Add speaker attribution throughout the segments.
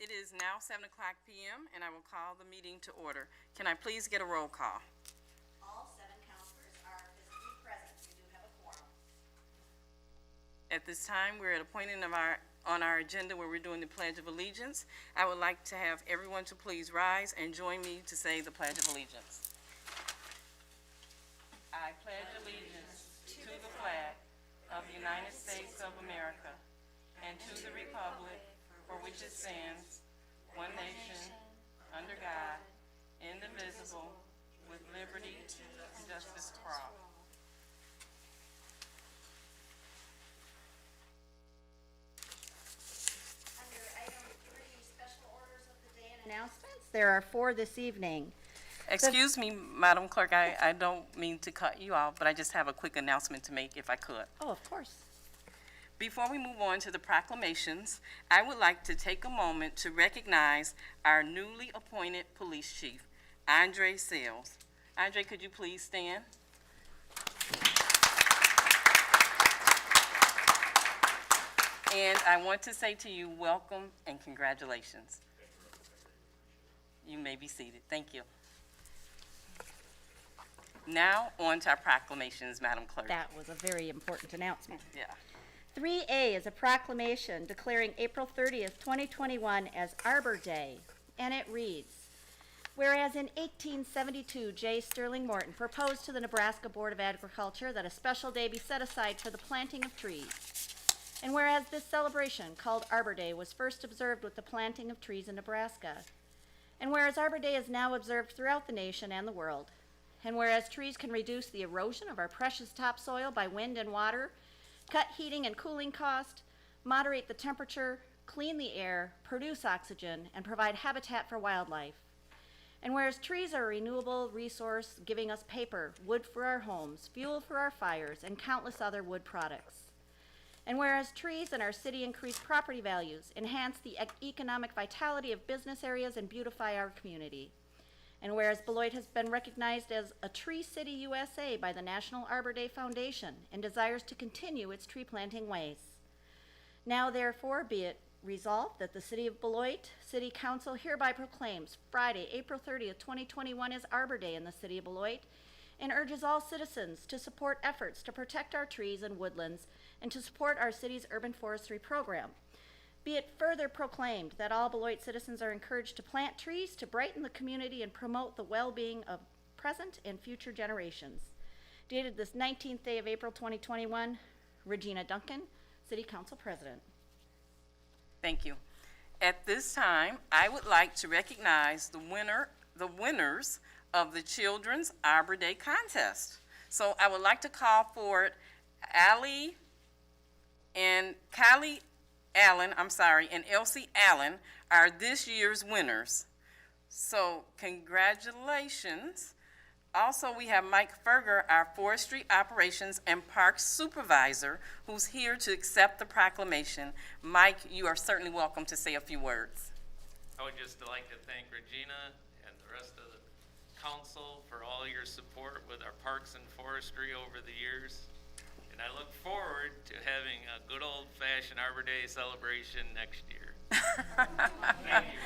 Speaker 1: It is now 7 o'clock p.m. and I will call the meeting to order. Can I please get a roll call?
Speaker 2: All 7 councilors are physically present. We do have a quorum.
Speaker 1: At this time, we're at a point on our agenda where we're doing the Pledge of Allegiance. I would like to have everyone to please rise and join me to say the Pledge of Allegiance. I pledge allegiance to the flag of the United States of America and to the republic for which it stands, one nation, under God, indivisible, with liberty and justice for all.
Speaker 2: Under item 3, special orders of the day and announcements, there are 4 this evening.
Speaker 1: Excuse me, Madam Clerk, I don't mean to cut you off, but I just have a quick announcement to make if I could.
Speaker 2: Oh, of course.
Speaker 1: Before we move on to the proclamations, I would like to take a moment to recognize our newly appointed police chief, Andre Sales. Andre, could you please stand? And I want to say to you, welcome and congratulations. You may be seated. Thank you. Now, on to our proclamations, Madam Clerk.
Speaker 2: That was a very important announcement.
Speaker 1: Yeah.
Speaker 2: 3A is a proclamation declaring April 30th, 2021 as Arbor Day, and it reads, whereas in 1872, J. Sterling Morton proposed to the Nebraska Board of Agriculture that a special day be set aside for the planting of trees. And whereas this celebration, called Arbor Day, was first observed with the planting of trees in Nebraska. And whereas Arbor Day is now observed throughout the nation and the world. And whereas trees can reduce the erosion of our precious topsoil by wind and water, cut heating and cooling cost, moderate the temperature, clean the air, produce oxygen, and provide habitat for wildlife. And whereas trees are a renewable resource giving us paper, wood for our homes, fuel for our fires, and countless other wood products. And whereas trees in our city increase property values, enhance the economic vitality of business areas, and beautify our community. And whereas Beloit has been recognized as a Tree City USA by the National Arbor Day Foundation and desires to continue its tree planting ways. Now therefore be it resolved that the City of Beloit City Council hereby proclaims Friday, April 30th, 2021 as Arbor Day in the City of Beloit and urges all citizens to support efforts to protect our trees and woodlands and to support our city's urban forestry program. Be it further proclaimed that all Beloit citizens are encouraged to plant trees to brighten the community and promote the well-being of present and future generations. Dated this 19th day of April 2021, Regina Duncan, City Council President.
Speaker 1: Thank you. At this time, I would like to recognize the winners of the Children's Arbor Day Contest. So I would like to call forward Callie Allen, and Elsie Allen are this year's winners. So congratulations. Also, we have Mike Ferger, our Forestry Operations and Parks Supervisor, who's here to accept the proclamation. Mike, you are certainly welcome to say a few words.
Speaker 3: I would just like to thank Regina and the rest of the council for all your support with our parks and forestry over the years. And I look forward to having a good old-fashioned Arbor Day celebration next year. Thank you.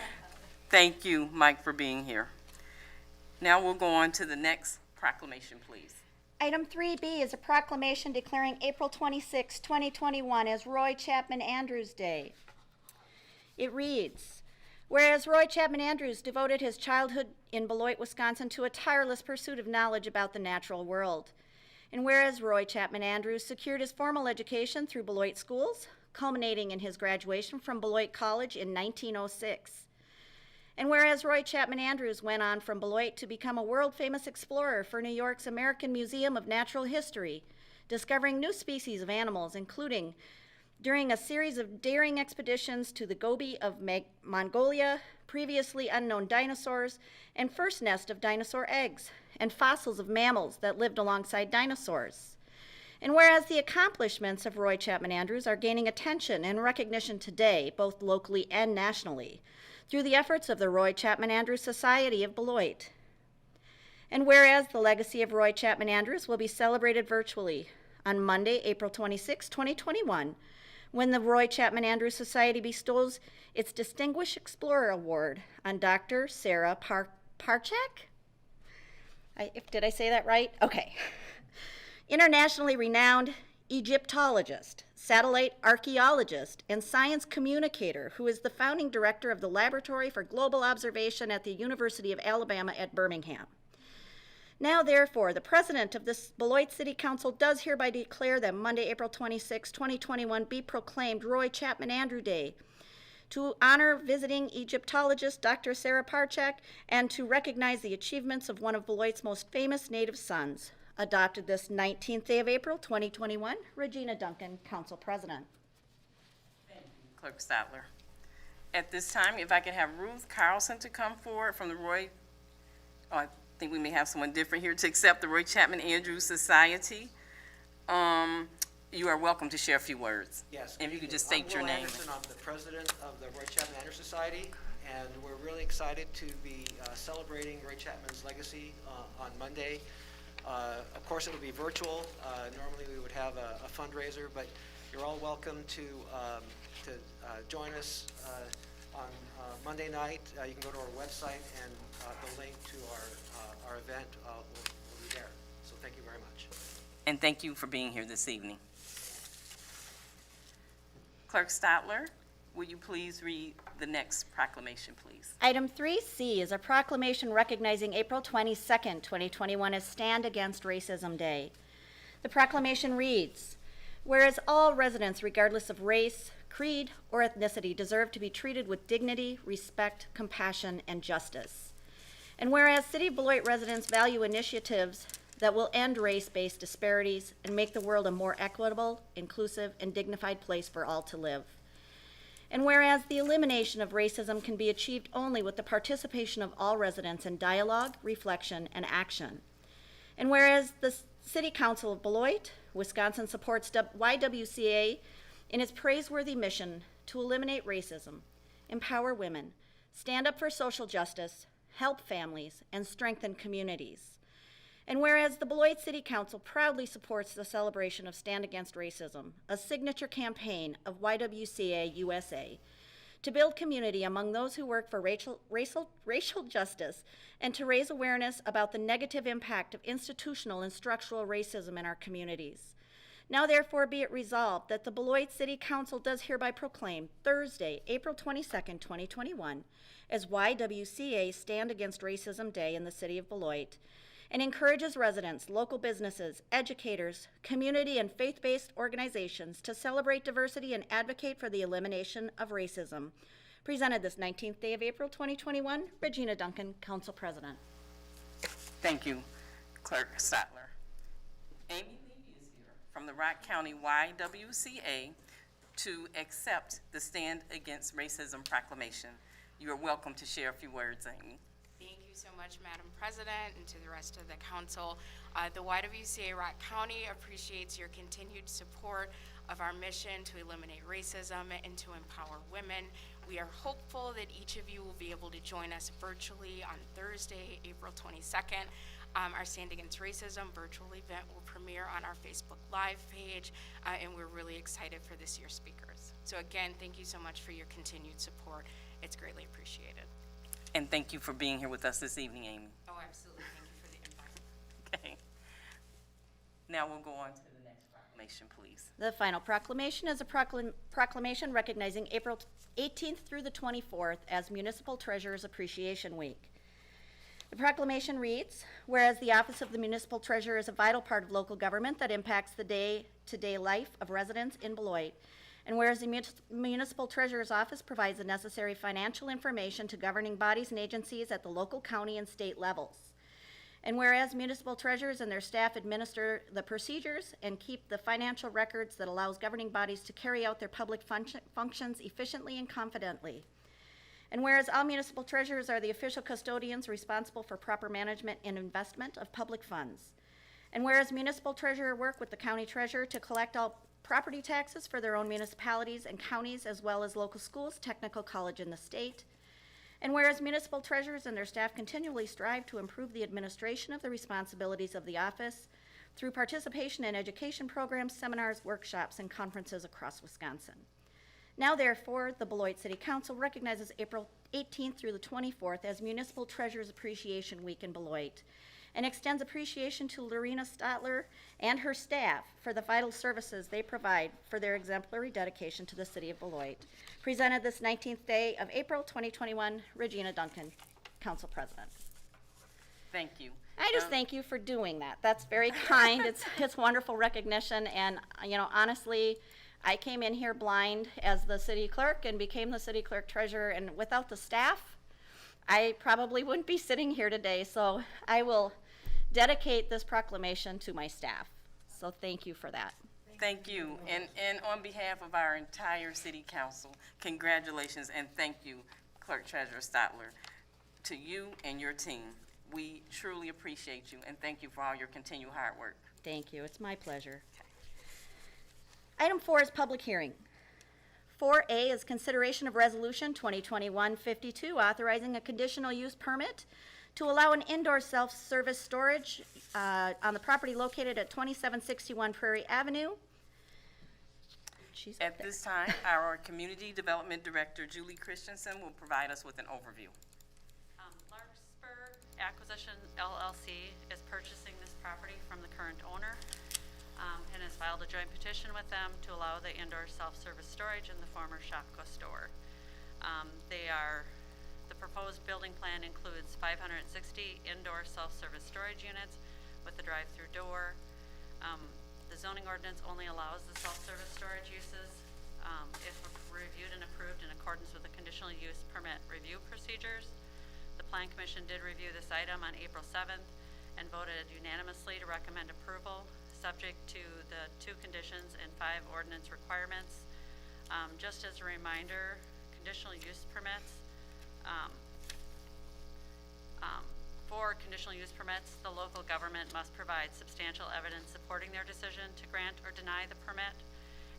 Speaker 1: Thank you, Mike, for being here. Now we'll go on to the next proclamation, please.
Speaker 2: Item 3B is a proclamation declaring April 26, 2021 as Roy Chapman Andrews Day. It reads, whereas Roy Chapman Andrews devoted his childhood in Beloit, Wisconsin to a tireless pursuit of knowledge about the natural world. And whereas Roy Chapman Andrews secured his formal education through Beloit schools, culminating in his graduation from Beloit College in 1906. And whereas Roy Chapman Andrews went on from Beloit to become a world-famous explorer for New York's American Museum of Natural History, discovering new species of animals, including during a series of daring expeditions to the Gobi of Mongolia, previously unknown dinosaurs, and first nest of dinosaur eggs, and fossils of mammals that lived alongside dinosaurs. And whereas the accomplishments of Roy Chapman Andrews are gaining attention and recognition today, both locally and nationally, through the efforts of the Roy Chapman Andrews Society of Beloit. And whereas the legacy of Roy Chapman Andrews will be celebrated virtually on Monday, April 26, 2021, when the Roy Chapman Andrews Society bestows its Distinguished Explorer Award on Dr. Sarah Parchak? Did I say that right? Okay. Internationally renowned Egyptologist, satellite archaeologist, and science communicator who is the founding director of the Laboratory for Global Observation at the University of Alabama at Birmingham. Now, therefore, the president of this Beloit City Council does hereby declare that Monday, April 26, 2021 be proclaimed Roy Chapman Andrew Day to honor visiting Egyptologist Dr. Sarah Parchak and to recognize the achievements of one of Beloit's most famous native sons. Adopted this 19th day of April, 2021. Regina Duncan, Council President.
Speaker 1: Thank you, Clerk Stotler. At this time, if I could have Ruth Carlson to come forward from the Roy, I think we may have someone different here to accept the Roy Chapman Andrews Society. You are welcome to share a few words.
Speaker 4: Yes.
Speaker 1: If you could just state your name.
Speaker 4: I'm the president of the Roy Chapman Andrews Society, and we're really excited to be celebrating Roy Chapman's legacy on Monday. Of course, it'll be virtual. Normally, we would have a fundraiser, but you're all welcome to join us on Monday night. You can go to our website, and the link to our event will be there. So thank you very much.
Speaker 1: And thank you for being here this evening. Clerk Stotler, will you please read the next proclamation, please?
Speaker 2: Item 3C is a proclamation recognizing April 22nd, 2021 as Stand Against Racism Day. The proclamation reads, whereas all residents, regardless of race, creed, or ethnicity, deserve to be treated with dignity, respect, compassion, and justice. And whereas City of Beloit residents value initiatives that will end race-based disparities and make the world a more equitable, inclusive, and dignified place for all to live. And whereas the elimination of racism can be achieved only with the participation of all residents in dialogue, reflection, and action. And whereas the City Council of Beloit, Wisconsin supports YWCA in its praiseworthy mission to eliminate racism, empower women, stand up for social justice, help families, and strengthen communities. And whereas the Beloit City Council proudly supports the celebration of Stand Against Racism, a signature campaign of YWCA USA, to build community among those who work for racial justice and to raise awareness about the negative impact of institutional and structural racism in our communities. Now therefore be it resolved that the Beloit City Council does hereby proclaim Thursday, April 22nd, 2021 as YWCA Stand Against Racism Day in the City of Beloit, and encourages residents, local businesses, educators, community and faith-based organizations to celebrate diversity and advocate for the elimination of racism. Presented this 19th day of April 2021, Regina Duncan, Council President.
Speaker 1: Thank you, Clerk Stotler. Amy Levy is here from the Rock County YWCA to accept the Stand Against Racism proclamation. You are welcome to share a few words, Amy.
Speaker 5: Thank you so much, Madam President, and to the rest of the council. The YWCA Rock County appreciates your continued support of our mission to eliminate racism and to empower women. We are hopeful that each of you will be able to join us virtually on Thursday, April 22nd. Our Stand Against Racism virtual event will premiere on our Facebook Live page, and we're really excited for this year's speakers. So again, thank you so much for your continued support. It's greatly appreciated.
Speaker 1: And thank you for being here with us this evening, Amy.
Speaker 5: Oh, absolutely. Thank you for the invite.
Speaker 1: Okay. Now we'll go on to the next proclamation, please.
Speaker 2: The final proclamation is a proclamation recognizing April 18th through the 24th as Municipal Treasurers Appreciation Week. The proclamation reads, whereas the Office of the Municipal Treasurer is a vital part of local government that impacts the day-to-day life of residents in Beloit, and whereas the Municipal Treasurer's Office provides the necessary financial information to governing bodies and agencies at the local, county, and state levels. And whereas municipal treasurers and their staff administer the procedures and keep the financial records that allows governing bodies to carry out their public functions efficiently and confidently. And whereas all municipal treasurers are the official custodians responsible for proper management and investment of public funds. And whereas municipal treasurer work with the county treasurer to collect all property taxes for their own municipalities and counties, as well as local schools, technical college in the state. And whereas municipal treasurers and their staff continually strive to improve the administration of the responsibilities of the office through participation in education programs, seminars, workshops, and conferences across Wisconsin. Now therefore, the Beloit City Council recognizes April 18th through the 24th as Municipal Treasures Appreciation Week in Beloit, and extends appreciation to Lorena Stotler and her staff for the vital services they provide for their exemplary dedication to the city of Beloit. Presented this 19th day of April 2021, Regina Duncan, Council President.
Speaker 1: Thank you.
Speaker 2: I just thank you for doing that. That's very kind. It's wonderful recognition, and honestly, I came in here blind as the city clerk and became the city clerk treasurer, and without the staff, I probably wouldn't be sitting here today. So I will dedicate this proclamation to my staff. So thank you for that.
Speaker 1: Thank you. And on behalf of our entire city council, congratulations and thank you, Clerk Treasurer Stotler, to you and your team. We truly appreciate you and thank you for all your continued hard work.
Speaker 2: Thank you. It's my pleasure. Item 4 is public hearing. 4A is consideration of resolution 2021-52 authorizing a conditional use permit to allow an indoor self-service storage on the property located at 2761 Prairie Avenue. She's up
Speaker 1: At
Speaker 2: there.
Speaker 1: this time, our Community Development Director, Julie Christensen, will provide us with an overview.
Speaker 6: Larkspur Acquisition LLC is purchasing this property from the current owner and has filed a joint petition with them to allow the indoor self-service storage in the former Shopko store. The proposed building plan includes 560 indoor self-service storage units with a drive-through door. The zoning ordinance only allows the self-service storage uses if reviewed and approved in accordance with the conditional use permit review procedures. The Plan Commission did review this item on April 7th and voted unanimously to recommend approval, subject to the 2 conditions and 5 ordinance requirements. Just as a reminder, conditional use permits, for conditional use permits, the local government must provide substantial evidence supporting their decision to grant or deny the permit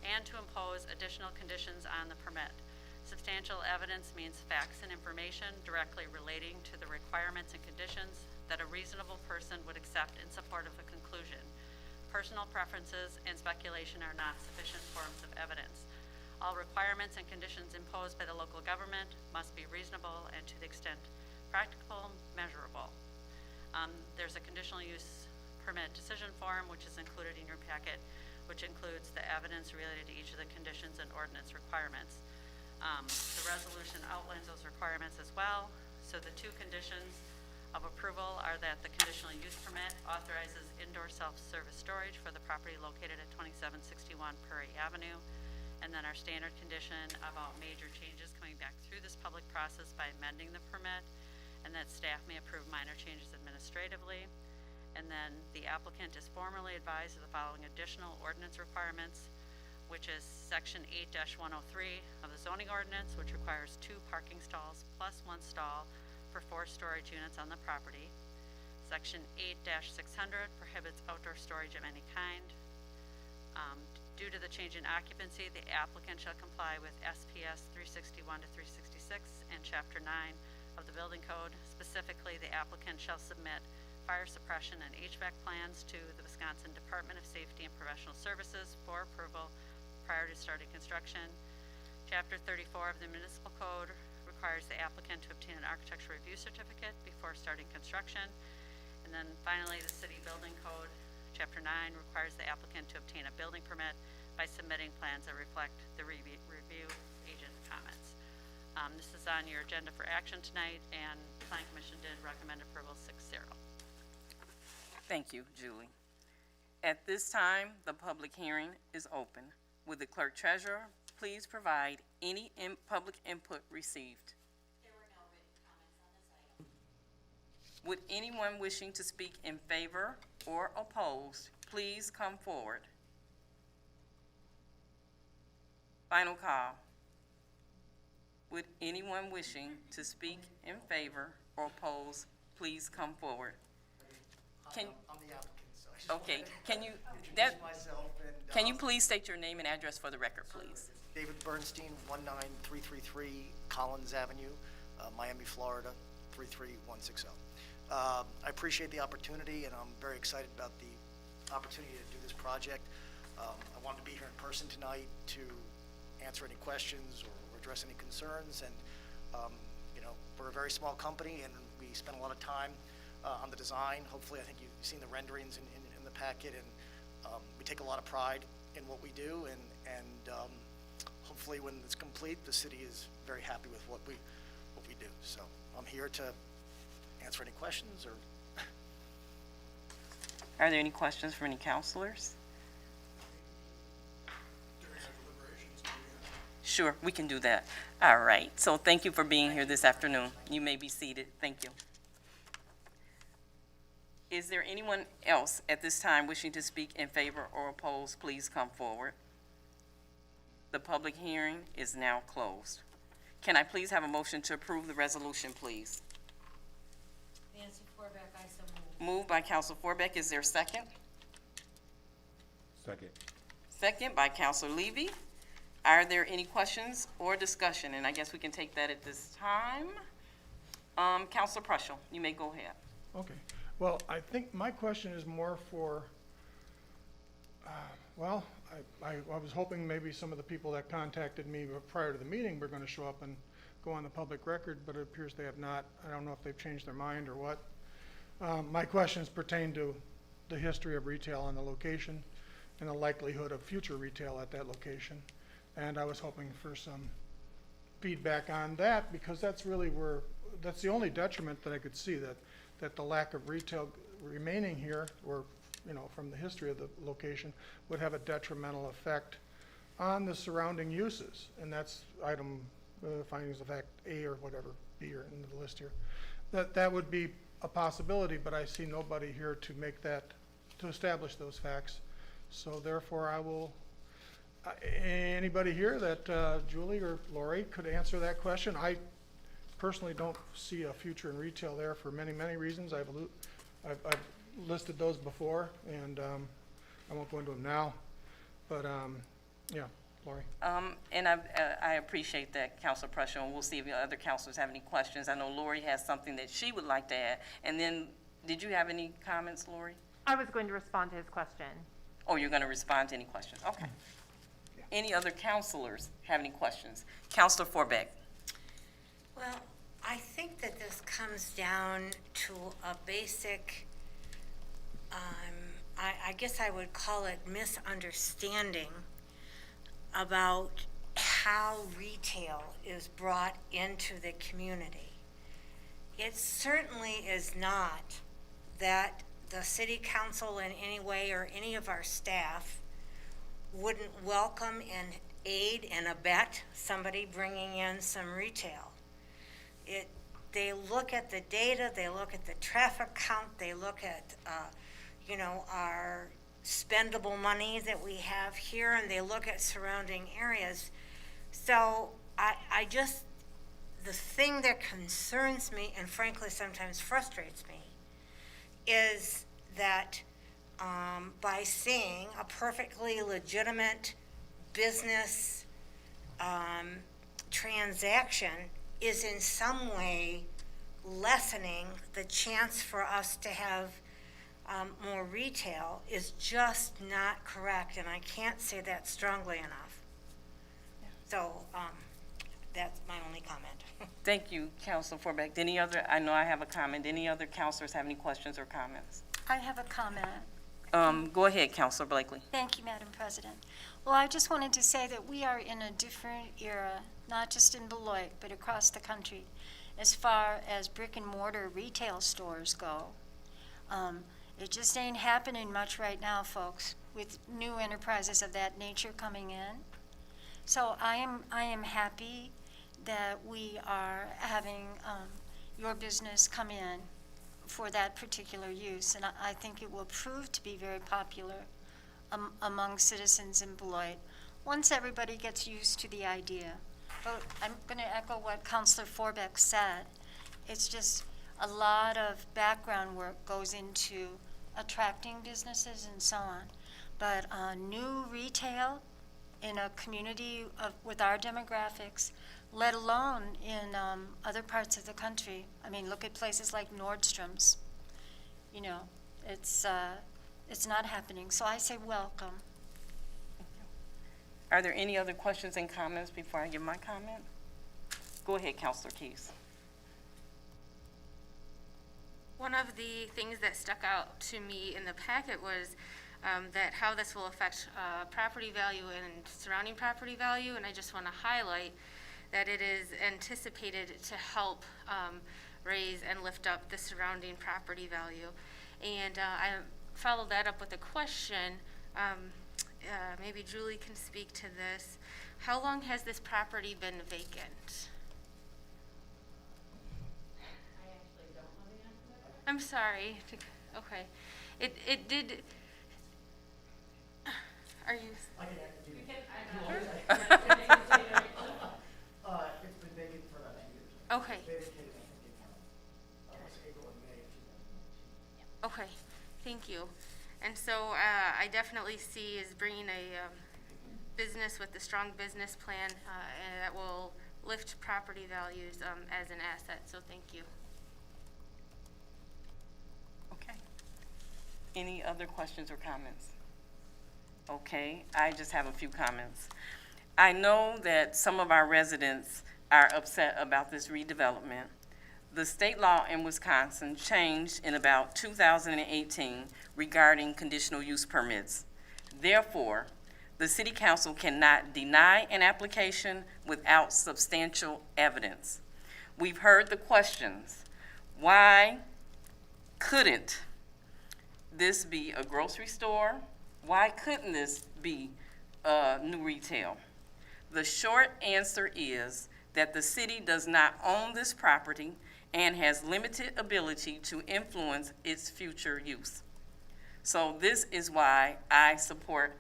Speaker 6: and to impose additional conditions on the permit. Substantial evidence means facts and information directly relating to the requirements and conditions that a reasonable person would accept in support of a conclusion. Personal preferences and speculation are not sufficient forms of evidence. All requirements and conditions imposed by the local government must be reasonable and, to the extent practicable, measurable. There's a conditional use permit decision form which is included in your packet, which includes the evidence related to each of the conditions and ordinance requirements. The resolution outlines those requirements as well. So the 2 conditions of approval are that the conditional use permit authorizes indoor self-service storage for the property located at 2761 Prairie Avenue, and then our standard condition about major changes coming back through this public process by amending the permit, and that staff may approve minor changes administratively. And then the applicant is formally advised of the following additional ordinance requirements, which is section 8-103 of the zoning ordinance, which requires 2 parking stalls plus 1 stall for 4 storage units on the property. Section 8-600 prohibits outdoor storage of any kind. Due to the change in occupancy, the applicant shall comply with SPS 361 to 366 and Chapter 9 of the Building Code. Specifically, the applicant shall submit fire suppression and HVAC plans to the Wisconsin Department of Safety and Professional Services for approval prior to starting construction. Chapter 34 of the Municipal Code requires the applicant to obtain an architectural review certificate before starting construction. And then finally, the City Building Code, Chapter 9, requires the applicant to obtain a building permit by submitting plans that reflect the review agent comments. This is on your agenda for action tonight, and the Plan Commission did recommend approval 6-0.
Speaker 1: Thank you, Julie. At this time, the public hearing is open. Would the clerk treasurer please provide any public input received?
Speaker 6: There were no written comments on this item.
Speaker 1: Would anyone wishing to speak in favor or opposed, please come forward. Final call. Would anyone wishing to speak in favor or oppose, please come forward?
Speaker 7: I'm the applicant, so I just
Speaker 1: Okay,
Speaker 7: wanted to
Speaker 1: can you,
Speaker 7: introduce myself and,
Speaker 1: can you please state your name and address for the record, please?
Speaker 7: David Bernstein, 19333 Collins Avenue, Miami, Florida, 33160. I appreciate the opportunity, and I'm very excited about the opportunity to do this project. I wanted to be here in person tonight to answer any questions or address any concerns. And, you know, we're a very small company, and we spend a lot of time on the design. Hopefully, I think you've seen the renderings in the packet, and we take a lot of pride in what we do, and hopefully when it's complete, the city is very happy with what we do. So I'm here to answer any questions or.
Speaker 1: Are there any questions from any counselors? Sure, we can do that. All right, so thank you for being here this afternoon. You may be seated. Thank you. Is there anyone else at this time wishing to speak in favor or oppose? Please come forward. The public hearing is now closed. Can I please have a motion to approve the resolution, please?
Speaker 8: Nancy Forbeck, I so move.
Speaker 1: Moved by Council Forbeck. Is there a second?
Speaker 9: Second.
Speaker 1: Second by Councilor Levy. Are there any questions or discussion? And I guess we can take that at this time. Councilor Prushel, you may go ahead.
Speaker 10: Okay, well, I think my question is more for, well, I was hoping maybe some of the people that contacted me prior to the meeting were going to show up and go on the public record, but it appears they have not. I don't know if they've changed their mind or what. My questions pertain to the history of retail on the location and the likelihood of future retail at that location. And I was hoping for some feedback on that, because that's really that's the only detriment that I could see, that the lack of retail remaining here, or, you know, from the history of the location, would have a detrimental effect on the surrounding uses. And that's item findings of fact A or whatever, B or in the list here. That would be a possibility, but I see nobody here to make that, to establish those facts. So therefore I will, anybody here that Julie or Lori could answer that question? I personally don't see a future in retail there for many, many reasons. I've listed those before, and I won't go into them now. But yeah, Lori.
Speaker 1: And I appreciate that, Councilor Prushel, and we'll see if the other councilors have any questions. I know Lori has something that she would like to add. And then, did you have any comments, Lori?
Speaker 11: I was going to respond to his question.
Speaker 1: Oh, you're going to respond to any questions? Okay. Yeah. Any other counselors have any questions? Councilor Forbeck.
Speaker 8: Well, I think that this comes down to a basic, I guess I would call it misunderstanding about how retail is brought into the community. It certainly is not that the city council in any way, or any of our staff, wouldn't welcome and aid and abet somebody bringing in some retail. They look at the data, they look at the traffic count, they look at, you know, our spendable money that we have here, and they look at surrounding areas. So I just, the thing that concerns me, and frankly sometimes frustrates me, is that by seeing a perfectly legitimate business transaction is in some way lessening the chance for us to have more retail is just not correct, and I can't say that strongly enough. So that's my only comment.
Speaker 1: Thank you, Councilor Forbeck. Any other, I know I have a comment. Any other counselors have any questions or comments?
Speaker 12: I have a comment.
Speaker 1: Go ahead, Councilor Blakely.
Speaker 12: Thank you, Madam President. Well, I just wanted to say that we are in a different era, not just in Beloit, but across the country, as far as brick and mortar retail stores go. It just ain't happening much right now, folks, with new enterprises of that nature coming in. So I am happy that we are having your business come in for that particular use, and I think it will prove to be very popular among citizens in Beloit once everybody gets used to the idea. But I'm going to echo what Councilor Forbeck said. It's just a lot of background work goes into attracting businesses and so on. But new retail in a community with our demographics, let alone in other parts of the country. I mean, look at places like Nordstrom's. You know, it's not happening. So I say welcome.
Speaker 1: Are there any other questions and comments before I give my comment? Go ahead, Counselor Keys.
Speaker 9: One of the things that stuck out to me in the packet was that how this will affect property value and surrounding property value, and I just want to highlight that it is anticipated to help raise and lift up the surrounding property value. And I followed that up with a question. Maybe Julie can speak to this. How long has this property been vacant? I'm sorry. Okay. It did. Are you?
Speaker 7: I can actually do It's been vacant for about 9 years.
Speaker 9: Okay.
Speaker 7: Vacated, I think, in April and May of 2019.
Speaker 9: Okay. Thank you. And so I definitely see is bringing a business with a strong business plan and that will lift property values as an asset. So thank you.
Speaker 1: Okay. Any other questions or comments? Okay, I just have a few comments. I know that some of our residents are upset about this redevelopment. The state law in Wisconsin changed in about 2018 regarding conditional use permits. Therefore, the city council cannot deny an application without substantial evidence. We've heard the questions. Why couldn't this be a grocery store? Why couldn't this be new retail? The short answer is that the city does not own this property and has limited ability to influence its future use. So this is why I support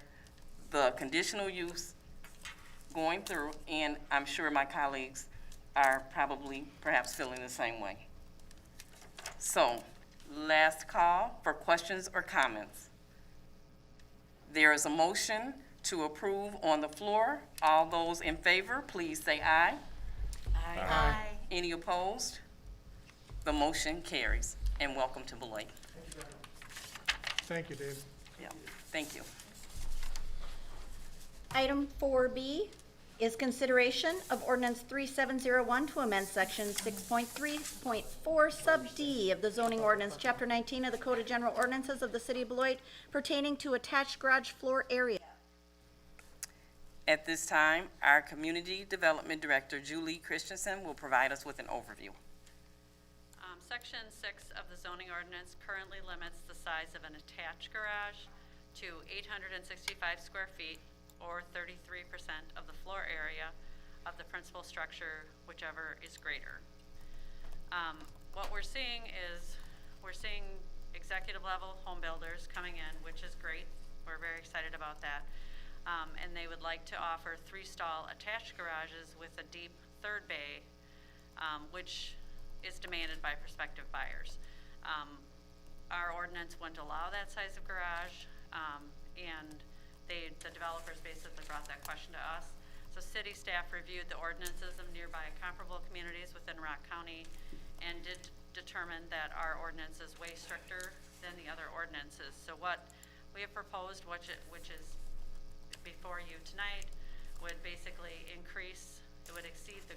Speaker 1: the conditional use going through, and I'm sure my colleagues are probably perhaps feeling the same way. So, last call for questions or comments. There is a motion to approve on the floor. All those in favor, please say aye.
Speaker 12: Aye.
Speaker 1: Any opposed? The motion carries. And welcome to Beloit.
Speaker 10: Thank you, David.
Speaker 1: Yeah, thank you.
Speaker 2: Item 4B is consideration of ordinance 3701 to amend section 6.3.4 sub D of the zoning ordinance, chapter 19 of the Code of General Ordinances of the City of Beloit pertaining to attached garage floor area.
Speaker 1: At this time, our Community Development Director, Julie Christensen, will provide us with an overview.
Speaker 6: Section 6 of the zoning ordinance currently limits the size of an attached garage to 865 square feet, or 33% of the floor area of the principal structure, whichever is greater. What we're seeing is, we're seeing executive level home builders coming in, which is great. We're very excited about that. And they would like to offer 3-stall attached garages with a deep third bay, which is demanded by prospective buyers. Our ordinance wouldn't allow that size of garage, and the developers basically brought that question to us. So city staff reviewed the ordinances of nearby comparable communities within Rock County and did determine that our ordinance is way stricter than the other ordinances. So what we have proposed, which is before you tonight, would basically increase, it would exceed the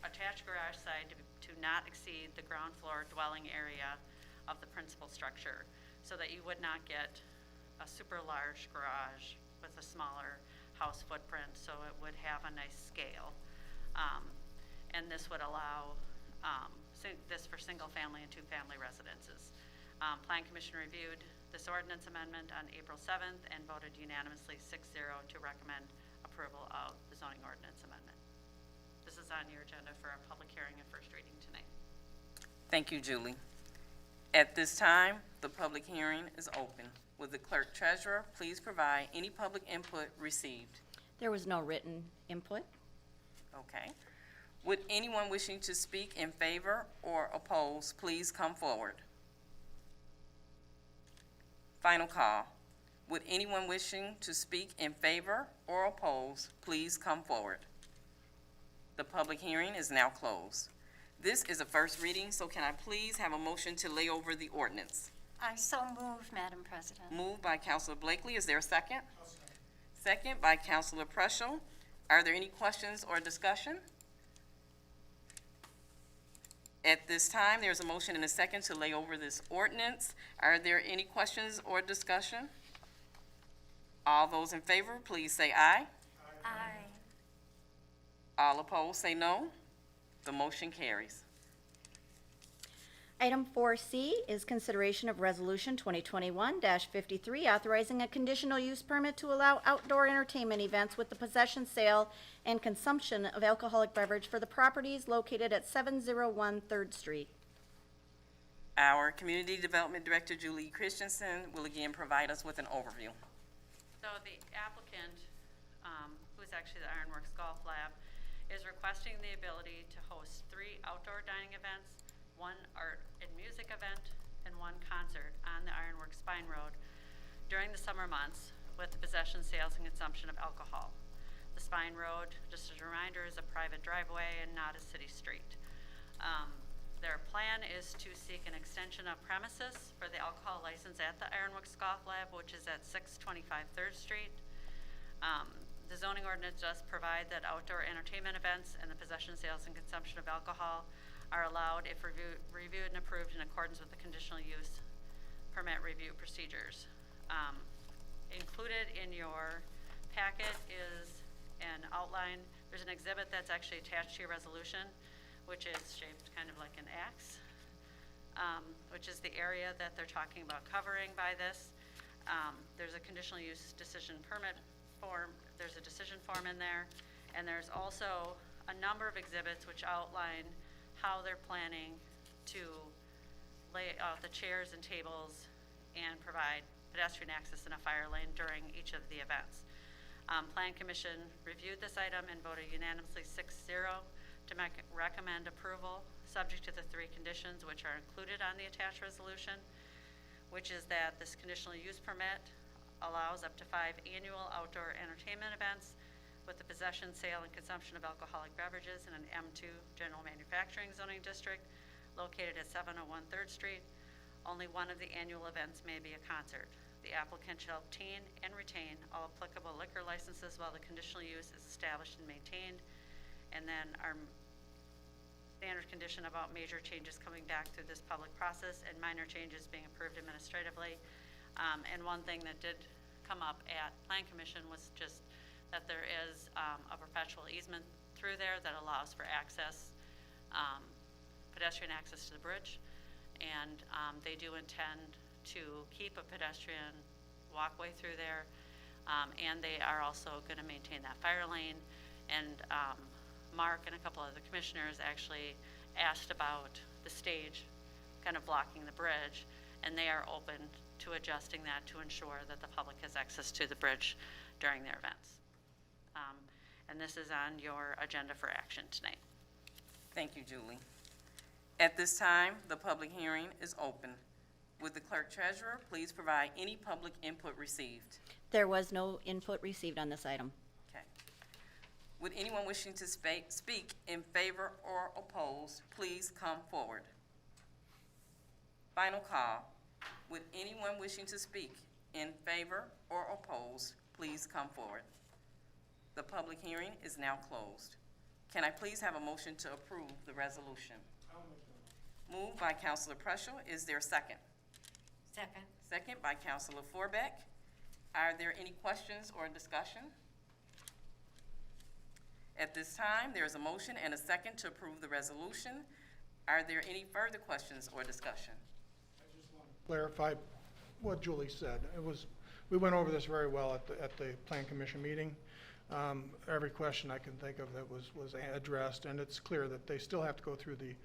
Speaker 6: attached garage side to not exceed the ground floor dwelling area of the principal structure, so that you would not get a super large garage with a smaller house footprint, so it would have a nice scale. And this would allow this for single family and 2-family residences. Plan Commission reviewed this ordinance amendment on April 7th and voted unanimously 6-0 to recommend approval of the zoning ordinance amendment. This is on your agenda for a public hearing and first reading tonight.
Speaker 1: Thank you, Julie. At this time, the public hearing is open. Would the clerk treasurer please provide any public input received?
Speaker 2: There was no written input.
Speaker 1: Okay. Would anyone wishing to speak in favor or oppose, please come forward. Final call. Would anyone wishing to speak in favor or oppose, please come forward. The public hearing is now closed. This is a first reading, so can I please have a motion to lay over the ordinance?
Speaker 12: I so move, Madam President.
Speaker 1: Moved by Councilor Blakely. Is there a second? Second by Councilor Preschel. Are there any questions or discussion? At this time, there's a motion and a second to lay over this ordinance. Are there any questions or discussion? All those in favor, please say aye.
Speaker 12: Aye.
Speaker 1: All opposed, say no. The motion carries.
Speaker 2: Item 4C is consideration of Resolution 2021-53, authorizing a conditional use permit to allow outdoor entertainment events with the possession, sale, and consumption of alcoholic beverage for the properties located at 701 3rd Street.
Speaker 1: Our Community Development Director, Julie Christensen, will again provide us with an overview.
Speaker 6: So the applicant, who is actually the Ironworks Golf Lab, is requesting the ability to host 3 outdoor dining events, 1 art and music event, and 1 concert on the Ironworks Spine Road during the summer months with the possession, sales, and consumption of alcohol. The Spine Road, just as a reminder, is a private driveway and not a city street. Their plan is to seek an extension of premises for the alcohol license at the Ironworks Golf Lab, which is at 625 3rd Street. The zoning ordinance does provide that outdoor entertainment events and the possession, sales, and consumption of alcohol are allowed if reviewed and approved in accordance with the conditional use permit review procedures. Included in your packet is an outline. There's an exhibit that's actually attached to your resolution, which is shaped kind of like an X, which is the area that they're talking about covering by this. There's a conditional use decision permit form. There's a decision form in there, and there's also a number of exhibits which outline how they're planning to lay out the chairs and tables and provide pedestrian access in a fire lane during each of the events. Plan Commission reviewed this item and voted unanimously 6-0 to recommend approval, subject to the 3 conditions which are included on the attached resolution, which is that this conditional use permit allows up to 5 annual outdoor entertainment events with the possession, sale, and consumption of alcoholic beverages in an M2 general manufacturing zoning district located at 701 3rd Street. Only one of the annual events may be a concert. The applicant shall obtain and retain all applicable liquor licenses while the conditional use is established and maintained. And then our standard condition about major changes coming back through this public process and minor changes being approved administratively. And one thing that did come up at Plan Commission was just that there is a perpetual easement through there that allows for access, pedestrian access to the bridge. And they do intend to keep a pedestrian walkway through there. And they are also going to maintain that fire lane. And Mark and a couple of the commissioners actually asked about the stage kind of blocking the bridge, and they are open to adjusting that to ensure that the public has access to the bridge during their events. And this is on your agenda for action tonight.
Speaker 1: Thank you, Julie. At this time, the public hearing is open. Would the clerk treasurer please provide any public input received?
Speaker 2: There was no input received on this item.
Speaker 1: Okay. Would anyone wishing to speak in favor or opposed, please come forward. Final call. Would anyone wishing to speak in favor or opposed, please come forward. The public hearing is now closed. Can I please have a motion to approve the resolution? Moved by Councilor Preschel. Is there a second?
Speaker 8: Second.
Speaker 1: Second by Councilor Forbeck. Are there any questions or discussion? At this time, there is a motion and a second to approve the resolution. Are there any further questions or discussion?
Speaker 10: Clarify what Julie said. We went over this very well at the Plan Commission meeting. Every question I can think of that was addressed, and it's clear that they still have to go through the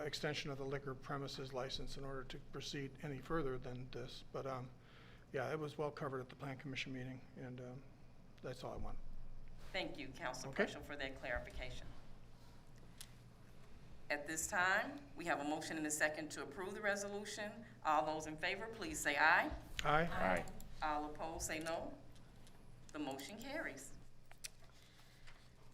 Speaker 10: extension of the liquor premises license in order to proceed any further than this. But yeah, it was well covered at the Plan Commission meeting, and that's all I want.
Speaker 1: Thank you, Councilor
Speaker 10: Okay.
Speaker 1: Preschel, for that clarification. At this time, we have a motion and a second to approve the resolution. All those in favor, please say aye.
Speaker 10: Aye.
Speaker 1: Aye. All opposed, say no. The motion carries.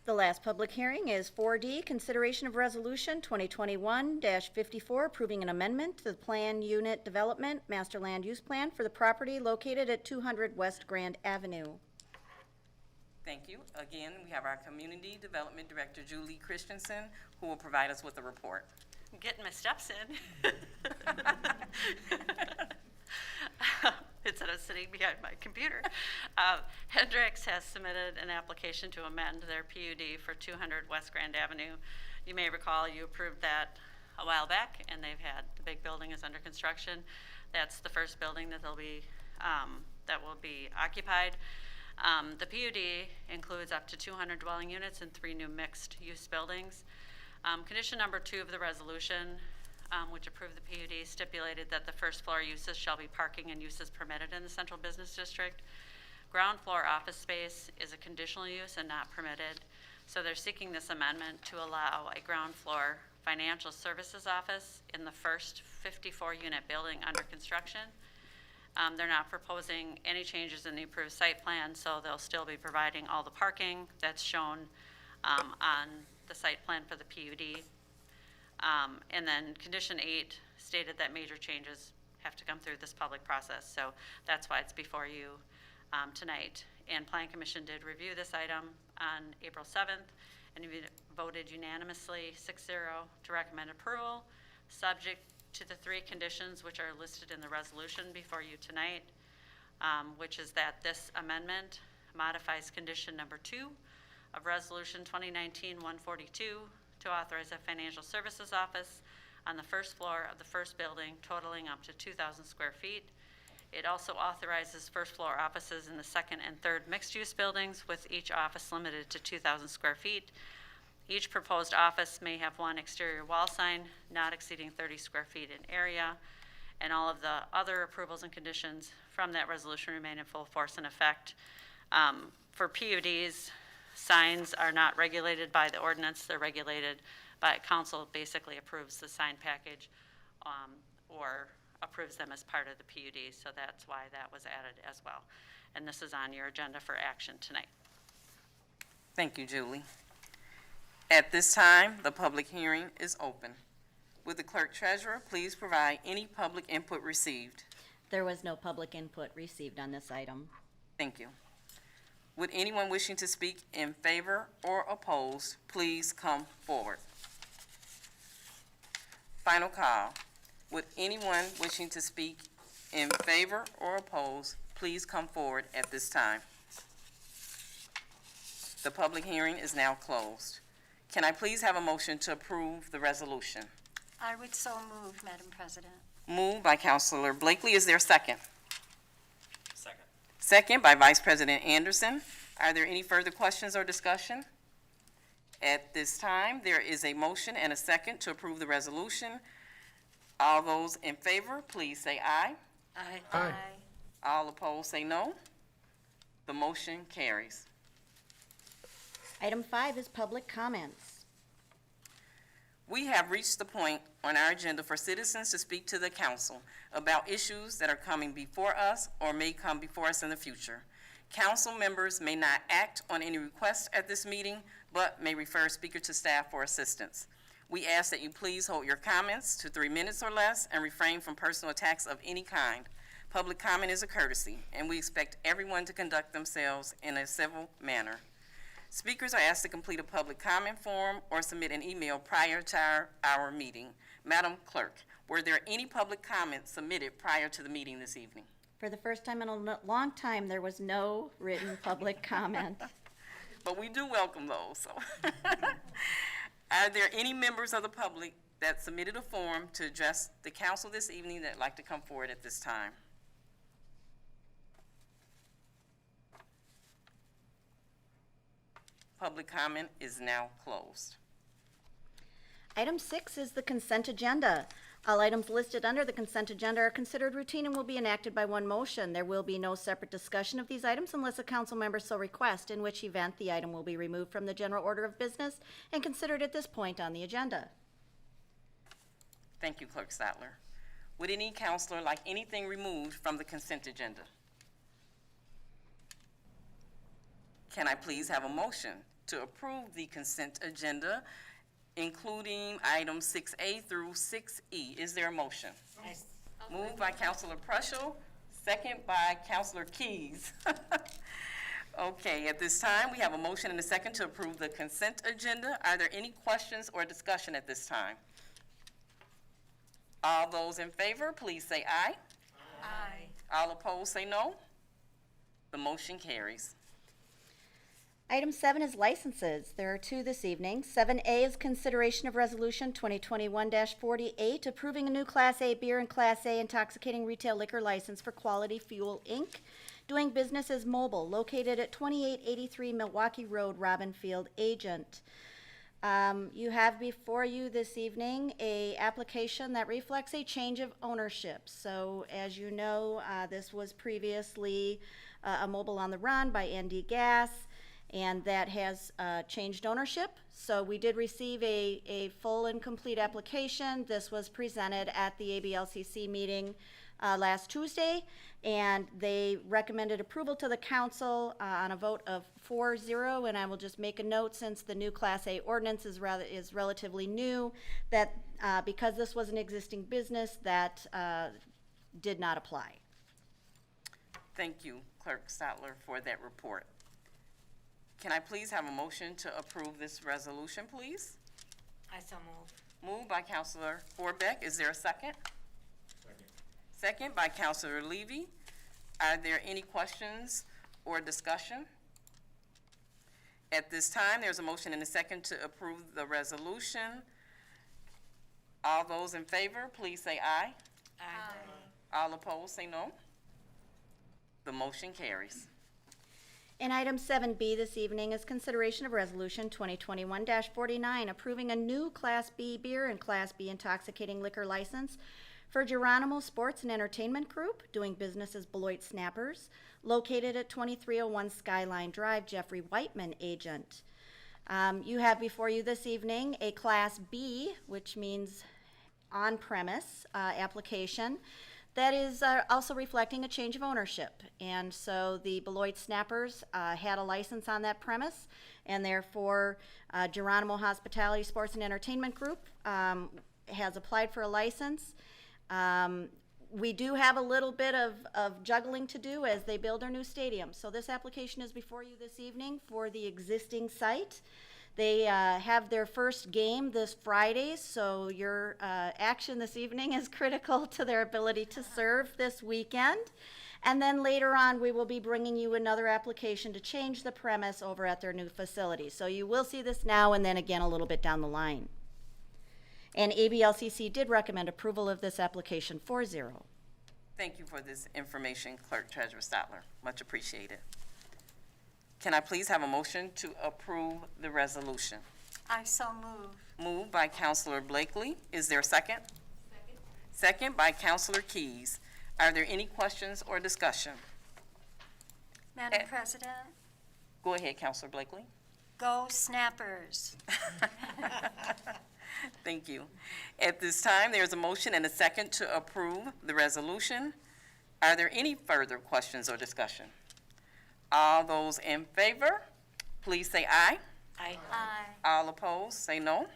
Speaker 2: The last public hearing is 4D, consideration of resolution 2021-54, approving an amendment to the Plan Unit Development Master Land Use Plan for the property located at 200 West Grand Avenue.
Speaker 1: Thank you. Again, we have our Community Development Director, Julie Christensen, who will provide us with a report.
Speaker 6: I'm getting my steps in. Instead of sitting behind my computer. Hendricks has submitted an application to amend their PUD for 200 West Grand Avenue. You may recall you approved that a while back, and they've had, the big building is under construction. That's the first building that that will be occupied. The PUD includes up to 200 dwelling units and 3 new mixed-use buildings. Condition number 2 of the resolution, which approved the PUD, stipulated that the first floor uses shall be parking and uses permitted in the central business district. Ground floor office space is a conditional use and not permitted. So they're seeking this amendment to allow a ground floor financial services office in the first 54-unit building under construction. They're not proposing any changes in the approved site plan, so they'll still be providing all the parking that's shown on the site plan for the PUD. And then condition 8 stated that major changes have to come through this public process. So that's why it's before you tonight. And Plan Commission did review this item on April 7th and voted unanimously 6-0 to recommend approval, subject to the 3 conditions which are listed in the resolution before you tonight, which is that this amendment modifies condition number 2 of Resolution 2019-142 to authorize a financial services office on the first floor of the first building totaling up to 2,000 square feet. It also authorizes first floor offices in the second and third mixed-use buildings, with each office limited to 2,000 square feet. Each proposed office may have 1 exterior wall sign not exceeding 30 square feet in area, and all of the other approvals and conditions from that resolution remain in full force and effect. For PUDs, signs are not regulated by the ordinance. They're regulated by council, basically approves the sign package or approves them as part of the PUD. So that's why that was added as well. And this is on your agenda for action tonight.
Speaker 1: Thank you, Julie. At this time, the public hearing is open. Would the clerk treasurer please provide any public input received?
Speaker 2: There was no public input received on this item.
Speaker 1: Thank you. Would anyone wishing to speak in favor or oppose, please come forward. Final call. Would anyone wishing to speak in favor or oppose, please come forward at this time. The public hearing is now closed. Can I please have a motion to approve the resolution?
Speaker 12: I would so move, Madam President.
Speaker 1: Moved by Councilor Blakely. Is there a second?
Speaker 3: Second.
Speaker 1: Second by Vice President Anderson. Are there any further questions or discussion? At this time, there is a motion and a second to approve the resolution. All those in favor, please say aye.
Speaker 8: Aye.
Speaker 10: Aye.
Speaker 1: All opposed, say no. The motion carries.
Speaker 2: Item 5 is public comments.
Speaker 1: We have reached the point on our agenda for citizens to speak to the council about issues that are coming before us or may come before us in the future. Council members may not act on any requests at this meeting, but may refer a speaker to staff for assistance. We ask that you please hold your comments to 3 minutes or less and refrain from personal attacks of any kind. Public comment is a courtesy, and we expect everyone to conduct themselves in a civil manner. Speakers are asked to complete a public comment form or submit an email prior to our meeting. Madam Clerk, were there any public comments submitted prior to the meeting this evening?
Speaker 2: For the first time in a long time, there was no written public comment.
Speaker 1: But we do welcome those. So. Are there any members of the public that submitted a form to address the council this evening that would like to come forward at this time? Public comment is now closed.
Speaker 2: Item 6 is the consent agenda. All items listed under the consent agenda are considered routine and will be enacted by one motion. There will be no separate discussion of these items unless a council member so requests, in which event the item will be removed from the general order of business and considered at this point on the agenda.
Speaker 1: Thank you, Clerk Stotler. Would any counselor like anything removed from the consent agenda? Can I please have a motion to approve the consent agenda, including items 6A through 6E. Is there a motion? Moved by Councilor Prushel, second by Councilor Keys. Okay, at this time, we have a motion and a second to approve the consent agenda. Are there any questions or discussion at this time? All those in favor, please say aye.
Speaker 8: Aye.
Speaker 1: All opposed, say no. The motion carries.
Speaker 2: Item 7 is licenses. There are 2 this evening. 7A is consideration of resolution 2021-48, approving a new Class A beer and Class A intoxicating retail liquor license for Quality Fuel, Inc., doing business as Mobile, located at 2883 Milwaukee Road, Robin Field, Agent. You have before you this evening a application that reflects a change of ownership. So as you know, this was previously a Mobile on the Run by ND Gas, and that has changed ownership. So we did receive a full and complete application. This was presented at the ABLCC meeting last Tuesday, and they recommended approval to the council on a vote of 4-0. And I will just make a note, since the new Class A ordinance is relatively new, that because this was an existing business, that did not apply.
Speaker 1: Thank you, Clerk Stotler, for that report. Can I please have a motion to approve this resolution, please?
Speaker 8: I so move.
Speaker 1: Moved by Councilor Forbeck. Is there a second? Second by Councilor Levy. Are there any questions or discussion? At this time, there's a motion and a second to approve the resolution. All those in favor, please say aye.
Speaker 8: Aye.
Speaker 1: All opposed, say no. The motion carries.
Speaker 2: And item 7B this evening is consideration of resolution 2021-49, approving a new Class B beer and Class B intoxicating liquor license for Geronimo Sports and Entertainment Group, doing business as Beloit Snappers, located at 2301 Skyline Drive, Jeffrey Whiteman, Agent. You have before you this evening a Class B, which means on-premise application, that is also reflecting a change of ownership. And so the Beloit Snappers had a license on that premise, and therefore Geronimo Hospitality Sports and Entertainment Group has applied for a license. We do have a little bit of juggling to do as they build their new stadium. So this application is before you this evening for the existing site. They have their first game this Friday, so your action this evening is critical to their ability to serve this weekend. And then later on, we will be bringing you another application to change the premise over at their new facility. So you will see this now and then again a little bit down the line. And ABLCC did recommend approval of this application 4-0.
Speaker 1: Thank you for this information, Clerk Treasurer Stotler. Much appreciated. Can I please have a motion to approve the resolution?
Speaker 12: I so move.
Speaker 1: Moved by Councilor Blakely. Is there a second? Second by Councilor Keys. Are there any questions or discussion?
Speaker 12: Madam President,
Speaker 1: Go ahead, Councilor Blakely.
Speaker 12: go Snappers.
Speaker 1: Thank you. At this time, there is a motion and a second to approve the resolution. Are there any further questions or discussion? All those in favor, please say aye.
Speaker 8: Aye.
Speaker 12: Aye.
Speaker 1: All opposed, say no.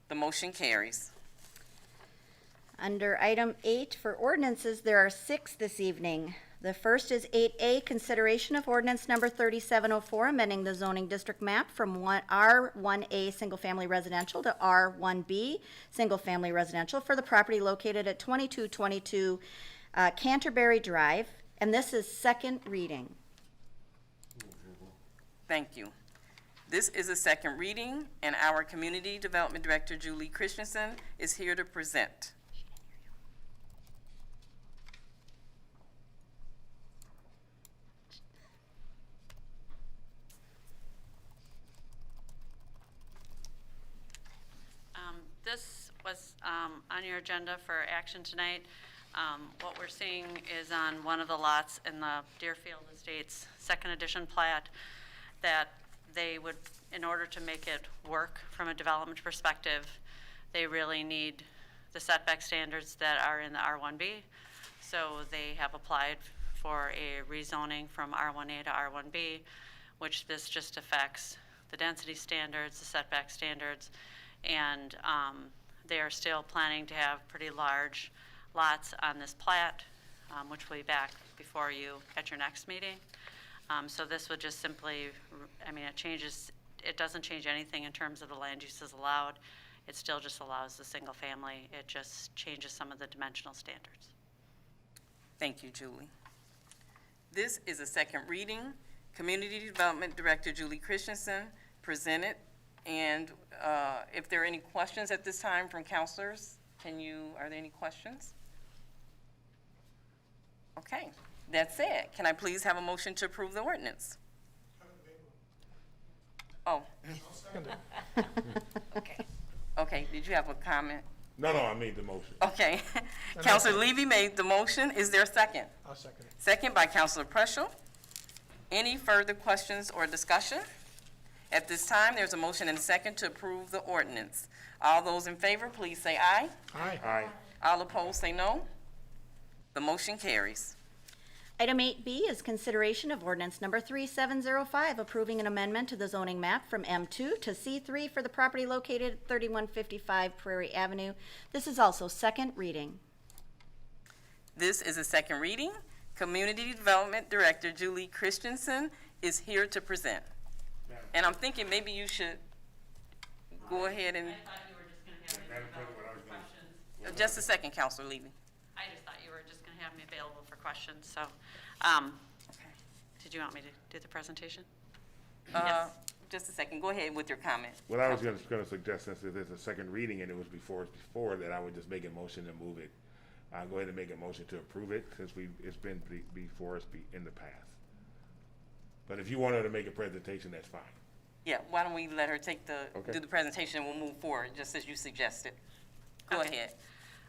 Speaker 1: The motion carries.
Speaker 2: Under item 8 for ordinances, there are 6 this evening. The first is 8A, consideration of ordinance number 3704, amending the zoning district map from R1A single-family residential to R1B single-family residential for the property located at 2222 Canterbury Drive, and this is second reading.
Speaker 1: Thank you. This is a second reading, and our Community Development Director, Julie Christensen, is here to present.
Speaker 6: This was on your agenda for action tonight. What we're seeing is on one of the lots in the Deerfield Estates Second Edition plat, that they would, in order to make it work from a development perspective, they really need the setback standards that are in the R1B. So they have applied for a rezoning from R1A to R1B. which this just affects the density standards, the setback standards, and they are still planning to have pretty large lots on this plat, which will be back before you at your next meeting. So this would just simply, it doesn't change anything in terms of the land uses allowed. It still just allows the single family. It just changes some of the dimensional standards.
Speaker 1: Thank you, Julie. This is a second reading. Community Development Director Julie Christensen presented. And if there are any questions at this time from counselors, are there any questions? Okay, that's it. Can I please have a motion to approve the ordinance? Oh, okay, did you have a comment?
Speaker 13: No, I made the motion.
Speaker 1: Okay. Counselor Levy made the motion. Is there a second?
Speaker 10: I'll second it.
Speaker 1: Second by Counselor Preschel. Any further questions or discussion? At this time, there's a motion and a second to approve the ordinance. All those in favor, please say aye.
Speaker 10: Aye.
Speaker 13: Aye.
Speaker 1: All opposed, say no. The motion carries.
Speaker 2: Item 8B is consideration of ordinance number 3705, approving an amendment to the zoning map from M2 to C3 for the property located at 3155 Prairie Avenue. This is also second reading.
Speaker 1: This is a second reading. Community Development Director Julie Christensen is here to present. And I'm thinking maybe you should go ahead and,
Speaker 6: I thought you were just going to have me available for questions.
Speaker 1: just a second, Counselor Levy.
Speaker 6: I just thought you were just going to have me available for questions, so, did you want me to do the presentation? Yes.
Speaker 1: Just a second, go ahead with your comment.
Speaker 13: What I was gonna suggest, since there's a second reading and it was before, that I would just make a motion to move it. I'll go ahead and make a motion to approve it, since it's been before us in the past. But if you wanted to make a presentation, that's fine.
Speaker 1: Yeah, why don't we let her take
Speaker 13: Okay.
Speaker 1: do the presentation, and we'll move forward, just as you suggested. Go
Speaker 6: Okay.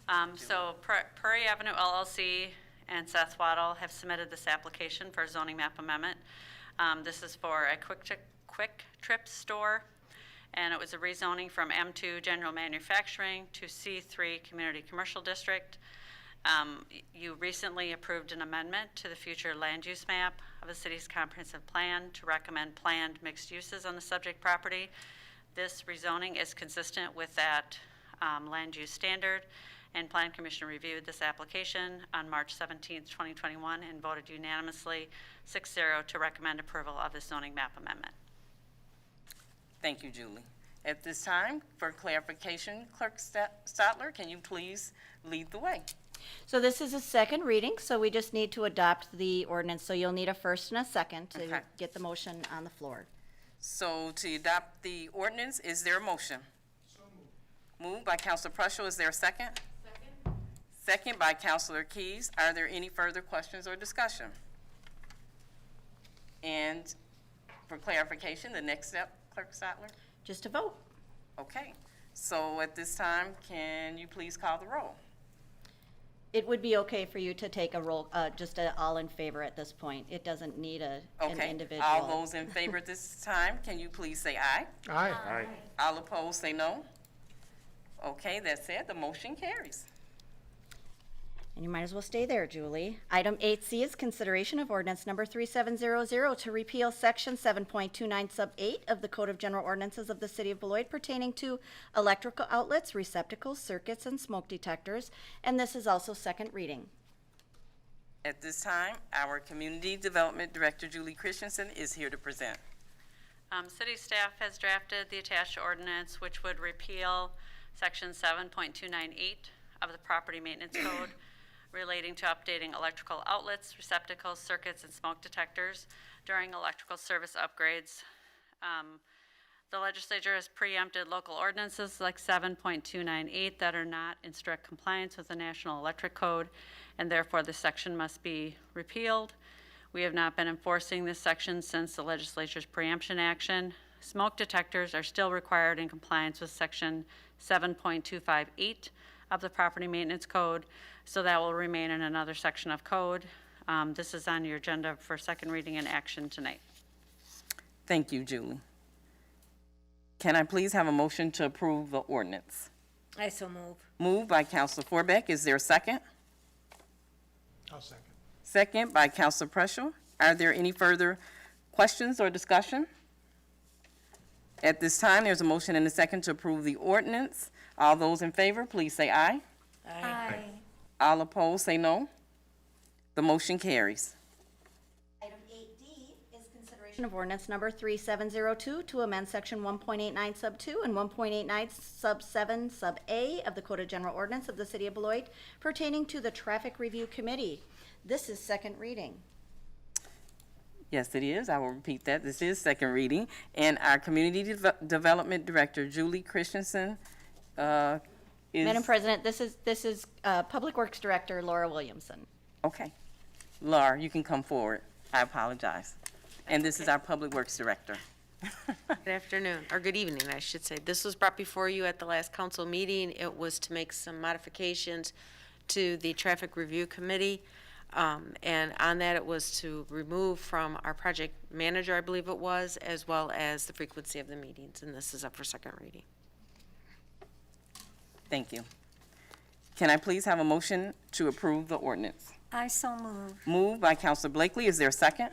Speaker 1: ahead.
Speaker 6: So Prairie Avenue LLC and Seth Waddle have submitted this application for a zoning map amendment. This is for a quick trip store, and it was a rezoning from M2 General Manufacturing to C3 Community Commercial District. You recently approved an amendment to the future land use map of the city's comprehensive plan to recommend planned mixed uses on the subject property. This rezoning is consistent with that land use standard, and Plan Commission reviewed this application on March 17th, 2021, and voted unanimously 6-0 to recommend approval of the zoning map amendment.
Speaker 1: Thank you, Julie. At this time, for clarification, Clerk Stotler, can you please lead the way?
Speaker 2: So this is a second reading, so we just need to adopt the ordinance. So you'll need a first and a second to
Speaker 1: Okay.
Speaker 2: get the motion on the floor.
Speaker 1: So to adopt the ordinance, is there a motion? Moved by Counselor Preschel, is there a second? Second. Second by Counselor Keys. Are there any further questions or discussion? And for clarification, the next step, Clerk Stotler?
Speaker 2: Just a vote.
Speaker 1: Okay, so at this time, can you please call the roll?
Speaker 2: It would be okay for you to take a roll, just a all in favor at this point. It doesn't need an
Speaker 1: Okay,
Speaker 2: individual.
Speaker 1: all those in favor at this time, can you please say aye?
Speaker 10: Aye.
Speaker 13: Aye.
Speaker 1: All opposed, say no. Okay, that's it, the motion carries.
Speaker 2: And you might as well stay there, Julie. Item 8C is consideration of ordinance number 3700 to repeal section 7.29 sub 8 of the Code of General Ordinances of the City of Beloit pertaining to electrical outlets, receptacles, circuits, and smoke detectors. And this is also second reading.
Speaker 1: At this time, our Community Development Director, Julie Christensen, is here to present.
Speaker 6: City staff has drafted the attached ordinance, which would repeal section 7.298 of the Property Maintenance Code relating to updating electrical outlets, receptacles, circuits, and smoke detectors during electrical service upgrades. The legislature has preempted local ordinances like 7.298 that are not in strict compliance with the National Electric Code, and therefore this section must be repealed. We have not been enforcing this section since the legislature's preemption action. Smoke detectors are still required in compliance with section 7.258 of the Property Maintenance Code, so that will remain in another section of code. This is on your agenda for second reading and action tonight.
Speaker 1: Thank you, Julie. Can I please have a motion to approve the ordinance?
Speaker 8: I so move.
Speaker 1: Moved by Counselor Forbeck, is there a second?
Speaker 10: I'll second.
Speaker 1: Second by Counselor Preschel. Are there any further Questions or discussion? At this time, there's a motion and a second to approve the ordinance. All those in favor, please say aye.
Speaker 12: Aye.
Speaker 1: All opposed, say no. The motion carries.
Speaker 2: Item 8D is consideration of ordinance number 3702 to amend section 1.89 sub 2 and 1.89 sub 7 sub A of the Code of General Ordinance of the City of Beloit pertaining to the Traffic Review Committee. This is second reading.
Speaker 1: Yes, it is. I will repeat that. This is second reading. And our Community Development Director, Julie Christensen, is...
Speaker 2: Madam President, this is Public Works Director Laura Williamson.
Speaker 1: Okay. Laura, you can come forward. I apologize. And this is our Public Works Director.
Speaker 14: Good afternoon, or good evening, I should say. This was brought before you at the last council meeting. It was to make some modifications to the Traffic Review Committee. And on that, it was to remove from our project manager, I believe it was, as well as the frequency of the meetings. And this is up for second reading.
Speaker 1: Thank you. Can I please have a motion to approve the ordinance?
Speaker 12: I so move.
Speaker 1: Moved by Councilor Blakely. Is there a second?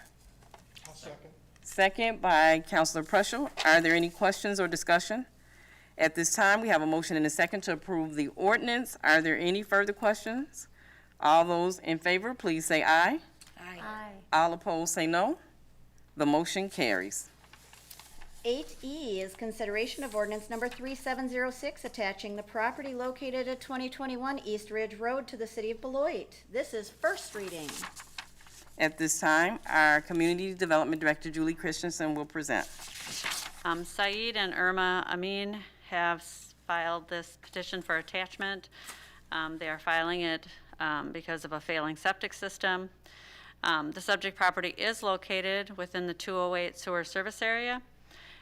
Speaker 10: I'll second.
Speaker 1: Second by Councilor Prushel. Are there any questions or discussion? At this time, we have a motion and a second to approve the ordinance. Are there any further questions? All those in favor, please say aye.
Speaker 12: Aye.
Speaker 1: All opposed, say no. The motion carries.
Speaker 2: 8E is consideration of ordinance number 3706 attaching the property located at 2021 East Ridge Road to the City of Beloit. This is first reading.
Speaker 1: At this time, our Community Development Director, Julie Christensen, will present.
Speaker 6: Saeed and Irma Amin have filed this petition for attachment. They are filing it because of a failing septic system. The subject property is located within the 208 sewer service area,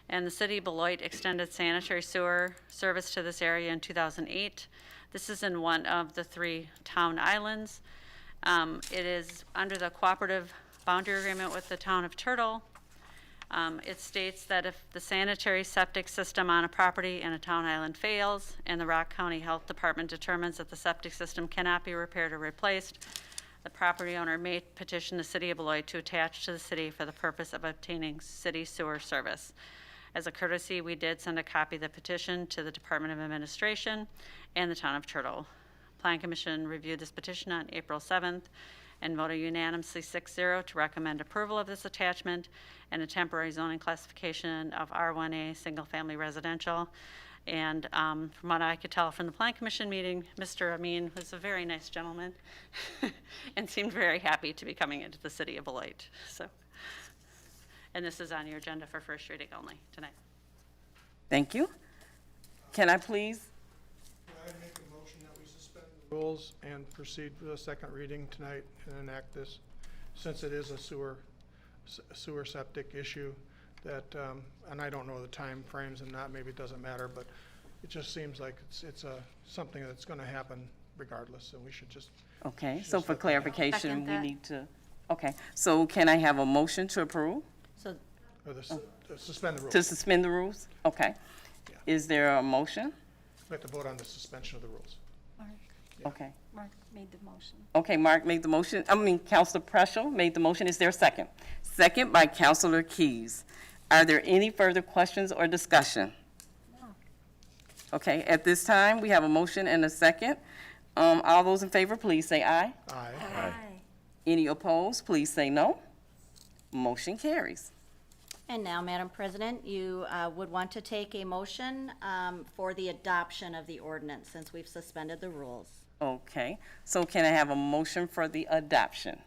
Speaker 6: and the City of Beloit extended sanitary sewer service to this area in 2008. This is in one of the 3 town islands. It is under the cooperative boundary agreement with the town of Turtle. It states that if the sanitary septic system on a property in a town island fails and the Rock County Health Department determines that the septic system cannot be repaired or replaced, the property owner may petition the City of Beloit to attach to the city for the purpose of obtaining city sewer service. As a courtesy, we did send a copy of the petition to the Department of Administration and the town of Turtle. Plan Commission reviewed this petition on April 7th and voted unanimously 6-0 to recommend approval of this attachment and a temporary zoning classification of R1A single-family residential. And from what I could tell from the Plan Commission meeting, Mr. Amin was a very nice gentleman and seemed very happy to be coming into the City of Beloit. And this is on your agenda for first reading only tonight.
Speaker 1: Thank you. Can I please?
Speaker 10: Can I make a motion that we suspend the rules and proceed with a second reading tonight and enact this, since it is a sewer septic issue that, and I don't know the time frames and not, maybe it doesn't matter, but it just seems like it's something that's going to happen regardless, and we should just.
Speaker 1: Okay, so for
Speaker 10: let that
Speaker 1: clarification,
Speaker 12: Second
Speaker 1: we
Speaker 12: that.
Speaker 1: need to, okay. So can I have a motion to approve,
Speaker 2: So
Speaker 10: Or suspend the rules.
Speaker 1: to suspend the rules? Okay.
Speaker 10: Yeah.
Speaker 1: Is there a motion?
Speaker 10: We have to vote on the suspension of the rules.
Speaker 1: Okay.
Speaker 12: Mark made the motion.
Speaker 1: Okay, Mark made the motion, Councilor Preschel made the motion. Is there a second? Second by Councilor Keys. Are there any further questions or discussion?
Speaker 12: No.
Speaker 1: Okay, at this time, we have a motion and a second. All those in favor, please say aye.
Speaker 10: Aye.
Speaker 12: Aye.
Speaker 1: Any opposed, please say no. Motion carries.
Speaker 2: And now, Madam President, you would want to take a motion for the adoption of the ordinance since we've suspended the rules.
Speaker 1: Okay, so can I have a motion for the adoption?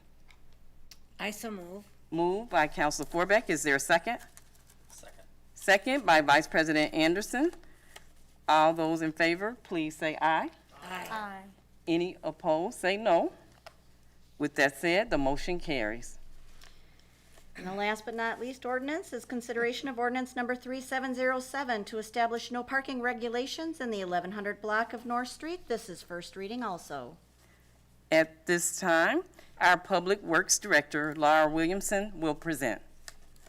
Speaker 8: I so move.
Speaker 1: Moved by Councilor Forbeck. Is there a second? Second. Second by Vice President Anderson. All those in favor, please say aye.
Speaker 12: Aye.
Speaker 1: Any opposed, say no. With that said, the motion carries.
Speaker 2: And the last but not least ordinance is consideration of ordinance number 3707 to establish no parking regulations in the 1100 block of North Street. This is first reading also.
Speaker 1: At this time, our Public Works Director, Laura Williamson, will present.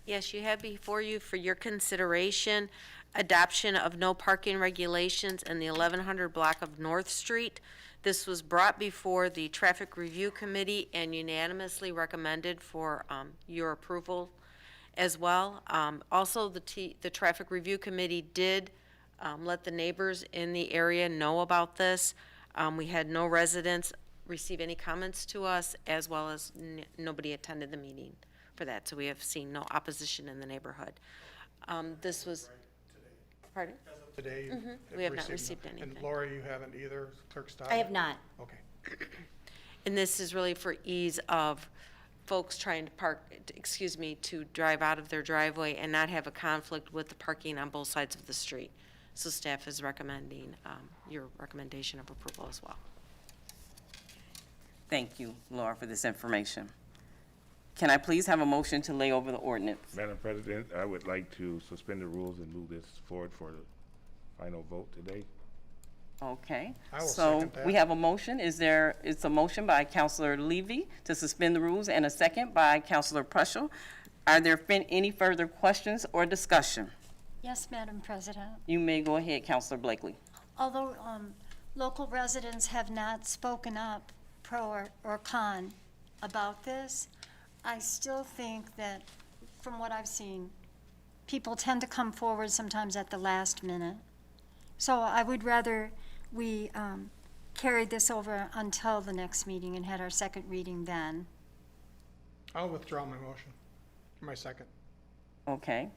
Speaker 14: Yes, you have before you for your consideration adoption of no parking regulations in the 1100 block of North Street. This was brought before the Traffic Review Committee and unanimously recommended for your approval. as well. Also, the Traffic Review Committee did let the neighbors in the area know about this. We had no residents receive any comments to us, as well as nobody attended the meeting for that, so we have seen no opposition in the neighborhood. This was, pardon?
Speaker 10: Today?
Speaker 14: We have not received anything.
Speaker 10: And Laura, you haven't either, Clerk Stott?
Speaker 2: I have not.
Speaker 10: Okay.
Speaker 14: And this is really for ease of folks trying to to drive out of their driveway and not have a conflict with the parking on both sides of the street. So staff is recommending your recommendation of approval as well.
Speaker 1: Thank you, Laura, for this information. Can I please have a motion to lay over the ordinance?
Speaker 13: Madam President, I would like to suspend the rules and move this forward for the final vote today.
Speaker 1: Okay.
Speaker 10: I will
Speaker 1: So
Speaker 10: second that.
Speaker 1: we have a motion. It's a motion by Councilor Levy to suspend the rules and a second by Councilor Prushel. Are there been any further questions or discussion?
Speaker 12: Yes, Madam President.
Speaker 1: You may go ahead, Councilor Blakely.
Speaker 12: Although local residents have not spoken up pro or con about this, I still think that, from what I've seen, people tend to come forward sometimes at the last minute. So I would rather we carried this over until the next meeting and had our second reading then.
Speaker 10: I'll withdraw my motion, my second.
Speaker 1: Okay.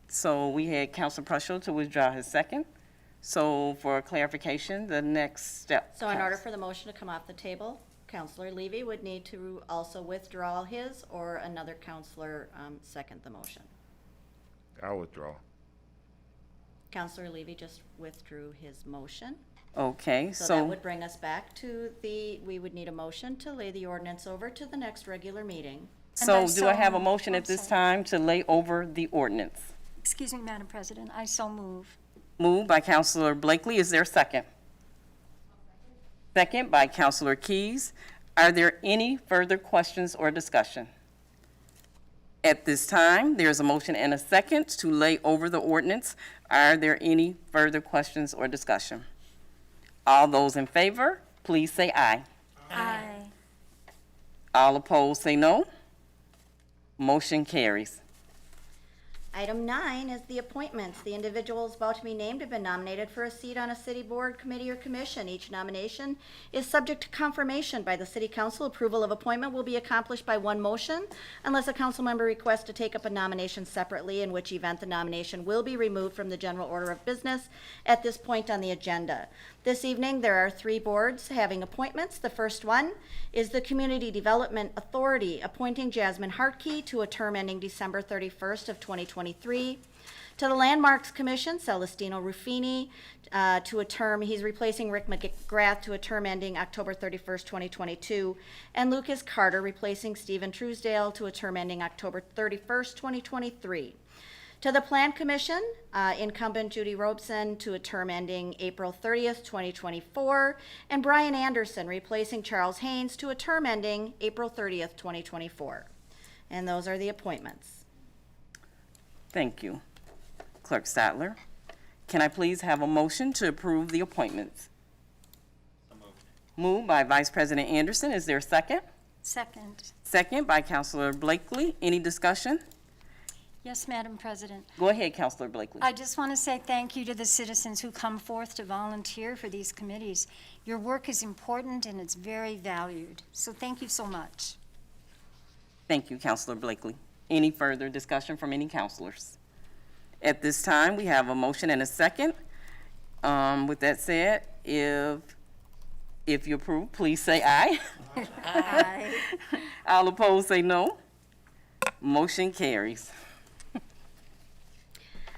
Speaker 1: So we had Councilor Prushel to withdraw his second. So for clarification, the next step.
Speaker 2: So in order for the motion to come off the table, Counselor Levy would need to also withdraw his, or another counselor second the motion.
Speaker 13: I'll withdraw.
Speaker 2: Counselor Levy just withdrew his motion.
Speaker 1: Okay,
Speaker 2: So that would bring us back to we would need a motion to lay the ordinance over to the next regular meeting.
Speaker 1: So
Speaker 12: And
Speaker 1: do I have a
Speaker 12: moved.
Speaker 1: motion
Speaker 12: I'm
Speaker 1: at this
Speaker 12: sorry.
Speaker 1: time to lay over the ordinance?
Speaker 12: Excuse me, Madam President, I so move.
Speaker 1: Moved by Councilor Blakely. Is there a second? Second by Councilor Keys. Are there any further questions or discussion? At this time, there's a motion and a second to lay over the ordinance. Are there any further questions or discussion? All those in favor, please say aye.
Speaker 12: Aye.
Speaker 1: All opposed, say no. Motion carries.
Speaker 2: Item 9 is the appointments. The individuals about to be named have been nominated for a seat on a city board, committee, or commission. Each nomination is subject to confirmation by the city council. Approval of appointment will be accomplished by one motion unless a council member requests to take up a nomination separately, in which event the nomination will be removed from the general order of business at this point on the agenda. This evening, there are 3 boards having appointments. The first one is the Community Development Authority, appointing Jasmine Hartke to a term ending December 31st of 2023. To the Landmarks Commission, Celestino Ruffini to a term, he's replacing Rick McGrath to a term ending October 31st, 2022. And Lucas Carter replacing Stephen Truesdale to a term ending October 31st, 2023. To the Plan Commission, incumbent Judy Robeson to a term ending April 30th, 2024, and Brian Anderson replacing Charles Haynes to a term ending April 30th, 2024. And those are the appointments.
Speaker 1: Thank you. Clerk Stadler, can I please have a motion to approve the appointments? Moved by Vice President Anderson. Is there a second?
Speaker 12: Second.
Speaker 1: Second by Councilor Blakely. Any discussion?
Speaker 12: Yes, Madam President.
Speaker 1: Go ahead, Councilor Blakely.
Speaker 12: I just want to say thank you to the citizens who come forth to volunteer for these committees. Your work is important and it's very valued. So thank you so much.
Speaker 1: Thank you, Councilor Blakely. Any further discussion from any councilors? At this time, we have a motion and a second. With that said, if you approve, please say aye.
Speaker 12: Aye.
Speaker 1: All opposed, say no. Motion carries.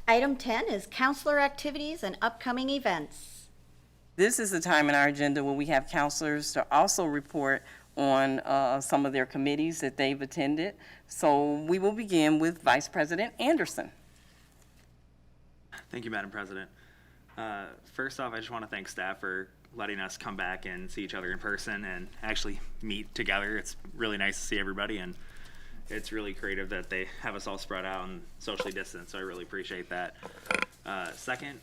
Speaker 2: Item 10 is counselor activities and upcoming events.
Speaker 1: This is the time in our agenda where we have counselors to also report on some of their committees that they've attended. So we will begin with Vice President Anderson.
Speaker 15: Thank you, Madam President. First off, I just want to thank staff for letting us come back and see each other in person and actually meet together. It's really nice to see everybody, and it's really creative that they have us all spread out and socially distanced, so I really appreciate that. Second,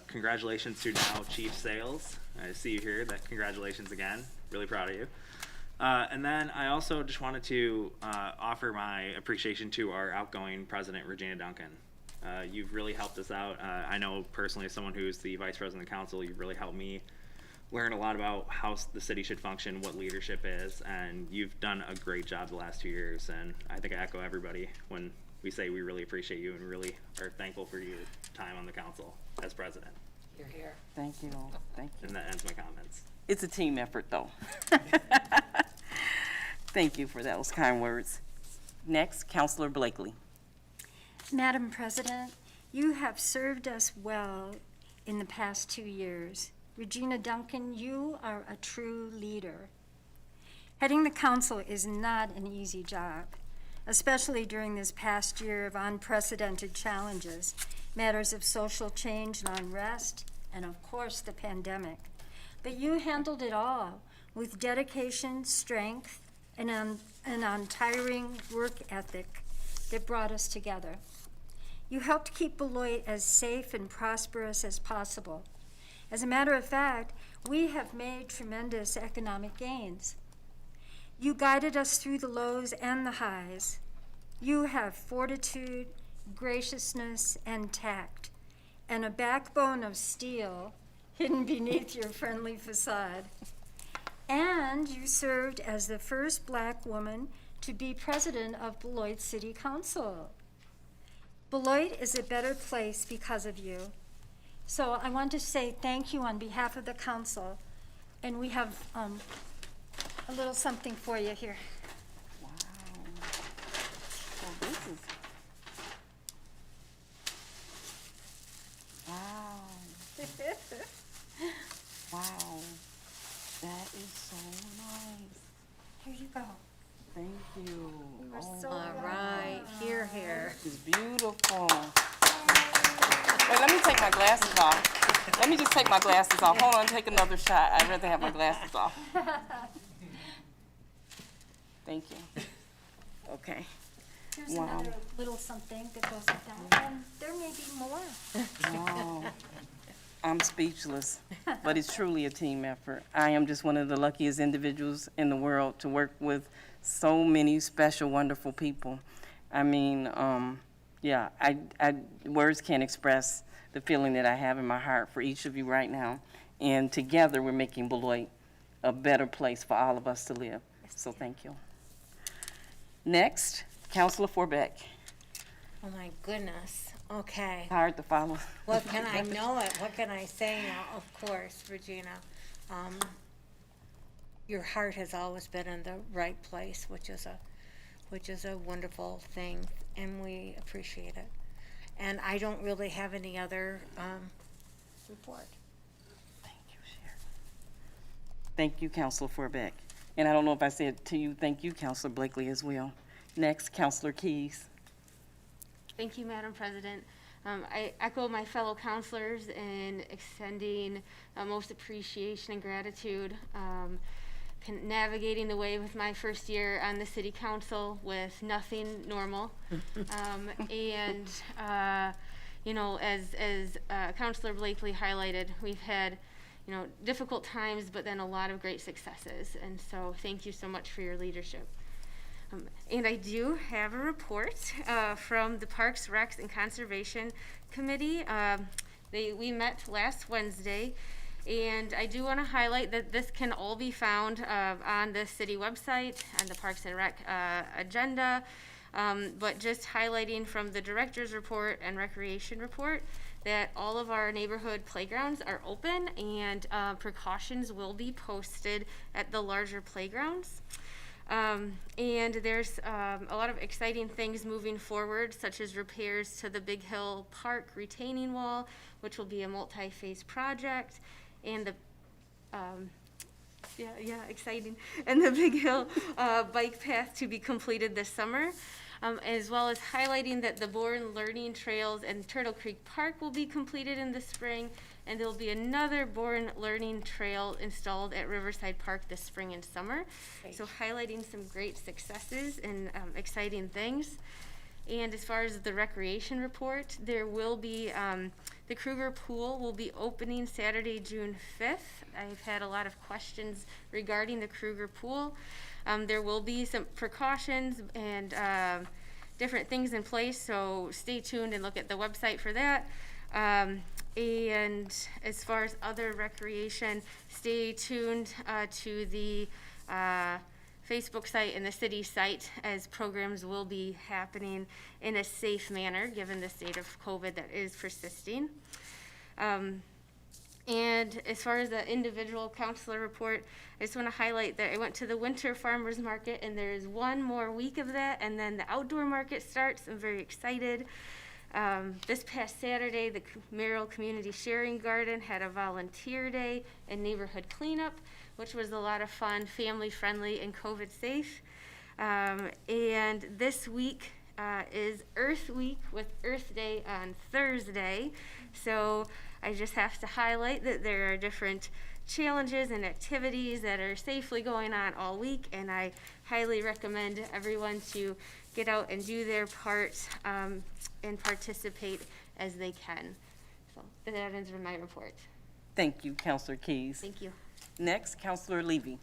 Speaker 15: congratulations to now Chief Sales. I see you here. Congratulations again. Really proud of you. And then I also just wanted to offer my appreciation to our outgoing president, Regina Duncan. You've really helped us out. I know personally, as someone who's the vice president of the council, you've really helped me learn a lot about how the city should function, what leadership is, and you've done a great job the last 2 years. And I think I echo everybody when we say we really appreciate you and really are thankful for your time on the council as president.
Speaker 8: You're here.
Speaker 1: Thank you. Thank you.
Speaker 15: And that ends my comments.
Speaker 1: It's a team effort, though. Thank you for those kind words. Next, Councilor Blakely.
Speaker 12: Madam President, you have served us well in the past 2 years. Regina Duncan, you are a true leader. Heading the council is not an easy job, especially during this past year of unprecedented challenges, matters of social change and unrest, and of course the pandemic. But you handled it all with dedication, strength, and an untiring work ethic that brought us together. You helped keep Beloit as safe and prosperous as possible. As a matter of fact, we have made tremendous economic gains. You guided us through the lows and the highs. You have fortitude, graciousness, and tact, and a backbone of steel hidden beneath your friendly facade. And you served as the first Black woman to be president of Beloit City Council. Beloit is a better place because of you. So I want to say thank you on behalf of the council, and we have a little something for you here.
Speaker 1: Wow. Well, this is... Wow. Wow. That is so nice.
Speaker 12: Here you go.
Speaker 1: Thank you.
Speaker 12: You are so
Speaker 14: All right, here.
Speaker 1: This is beautiful. Wait, let me take my glasses off. Let me just take my glasses off. Hold on, take another shot. I'd rather have my glasses off. Thank you. Okay.
Speaker 12: Here's
Speaker 1: Wow.
Speaker 12: another little something that goes with that, and there may be more.
Speaker 1: Wow. I'm speechless, but it's truly a team effort. I am just one of the luckiest individuals in the world to work with so many special, wonderful people. I mean, yeah, words can't express the feeling that I have in my heart for each of you right now. And together, we're making Beloit a better place for all of us to live. So thank you. Next, Councilor Forbeck.
Speaker 8: Oh, my goodness. Okay.
Speaker 1: Hard to follow.
Speaker 8: What can I know it? What can I say now? Of course, Regina. Your heart has always been in the right place, which is a wonderful thing, and we appreciate it. And I don't really have any other report.
Speaker 1: Thank you, Sharon. Thank you, Councilor Forbeck. And I don't know if I said to you, thank you, Councilor Blakely, as well. Next, Councilor Keys.
Speaker 9: Thank you, Madam President. I echo my fellow counselors in extending most appreciation and gratitude, navigating the way with my first year on the city council with nothing normal. And you know, as Councilor Blakely highlighted, we've had, you know, difficult times, but then a lot of great successes. And so thank you so much for your leadership. And I do have a report from the Parks, Recs, and Conservation Committee. We met last Wednesday, and I do want to highlight that this can all be found on the city website, on the Parks and Rec agenda, but just highlighting from the Director's Report and Recreation Report that all of our neighborhood playgrounds are open, and precautions will be posted at the larger playgrounds. And there's a lot of exciting things moving forward, such as repairs to the Big Hill Park retaining wall, which will be a multi-phase project, and the exciting, and the Big Hill bike path to be completed this summer, as well as highlighting that the Bourne Learning Trails and Turtle Creek Park will be completed in the spring, and there'll be another Bourne Learning Trail installed at Riverside Park this spring and summer. Great. So highlighting some great successes and exciting things. And as far as the recreation report, there will be, the Kruger Pool will be opening Saturday, June 5th. I've had a lot of questions regarding the Kruger Pool. There will be some precautions and different things in place, so stay tuned and look at the website for that. And as far as other recreation, stay tuned to the Facebook site and the city site, as programs will be happening in a safe manner given the state of COVID that is persisting. And as far as the individual counselor report, I just want to highlight that I went to the Winter Farmers Market, and there is one more week of that, and then the outdoor market starts. I'm very excited. This past Saturday, the Merrill Community Sharing Garden had a volunteer day and neighborhood cleanup, which was a lot of fun, family-friendly, and COVID-safe. And this week is Earth Week with Earth Day on Thursday. So I just have to highlight that there are different challenges and activities that are safely going on all week, and I highly recommend everyone to get out and do their part and participate as they can. So that ends my report.
Speaker 1: Thank you, Counselor Keys.
Speaker 9: Thank you.
Speaker 1: Next, Counselor Levy.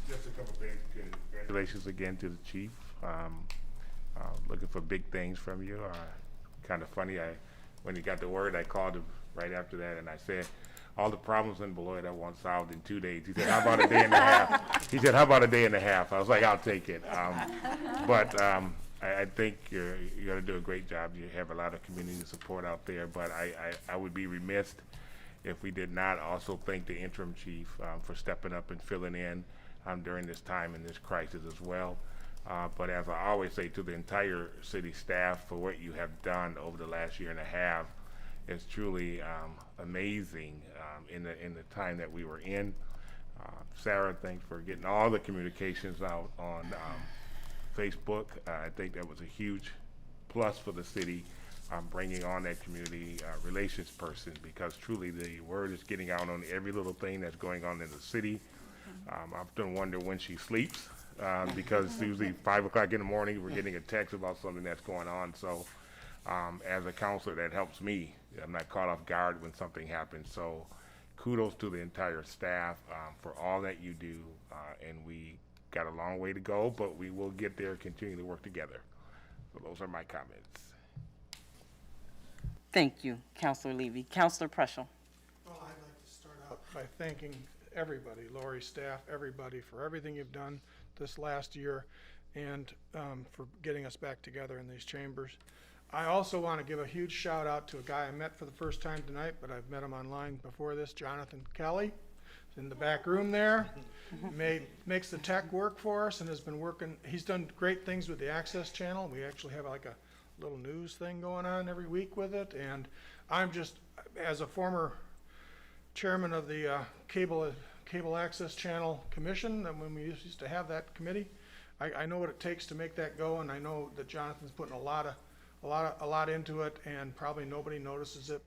Speaker 13: Just a couple things. Congratulations again to the chief. Looking for big things from you. Kind of funny, when he got the word, I called him right after that, and I said, all the problems in Beloit I want solved in 2 days. He said, how about a day and a half? He said, how about a day and a half? I was like, I'll take it. But I think you're going to do a great job. You have a lot of community support out there, but I would be remiss if we did not also thank the interim chief for stepping up and filling in during this time and this crisis as well. But as I always say to the entire city staff, for what you have done over the last year and a half, it's truly amazing in the time that we were in. Sarah, thanks for getting all the communications out on Facebook. I think that was a huge plus for the city, bringing on that community relations person, because truly the word is getting out on every little thing that's going on in the city. I often wonder when she sleeps, because it's usually 5 o'clock in the morning, we're getting a text about something that's going on. So as a counselor, that helps me. I'm not caught off guard when something happens. So kudos to the entire staff for all that you do. And we got a long way to go, but we will get there, continue to work together. So those are my comments.
Speaker 1: Thank you, Counselor Levy. Counselor Preschel.
Speaker 10: Well, I'd like to start out by thanking everybody, Lori, staff, everybody, for everything you've done this last year and for getting us back together in these chambers. I also want to give a huge shout out to a guy I met for the first time tonight, but I've met him online before this, Jonathan Kelly. He's in the back room there. Makes the tech work for us and has been working. He's done great things with the Access channel. We actually have like a little news thing going on every week with it. And I'm just, as a former chairman of the Cable Access Channel Commission, and when we used to have that committee, I know what it takes to make that go, and I know that Jonathan's putting a lot into it, and probably nobody notices it.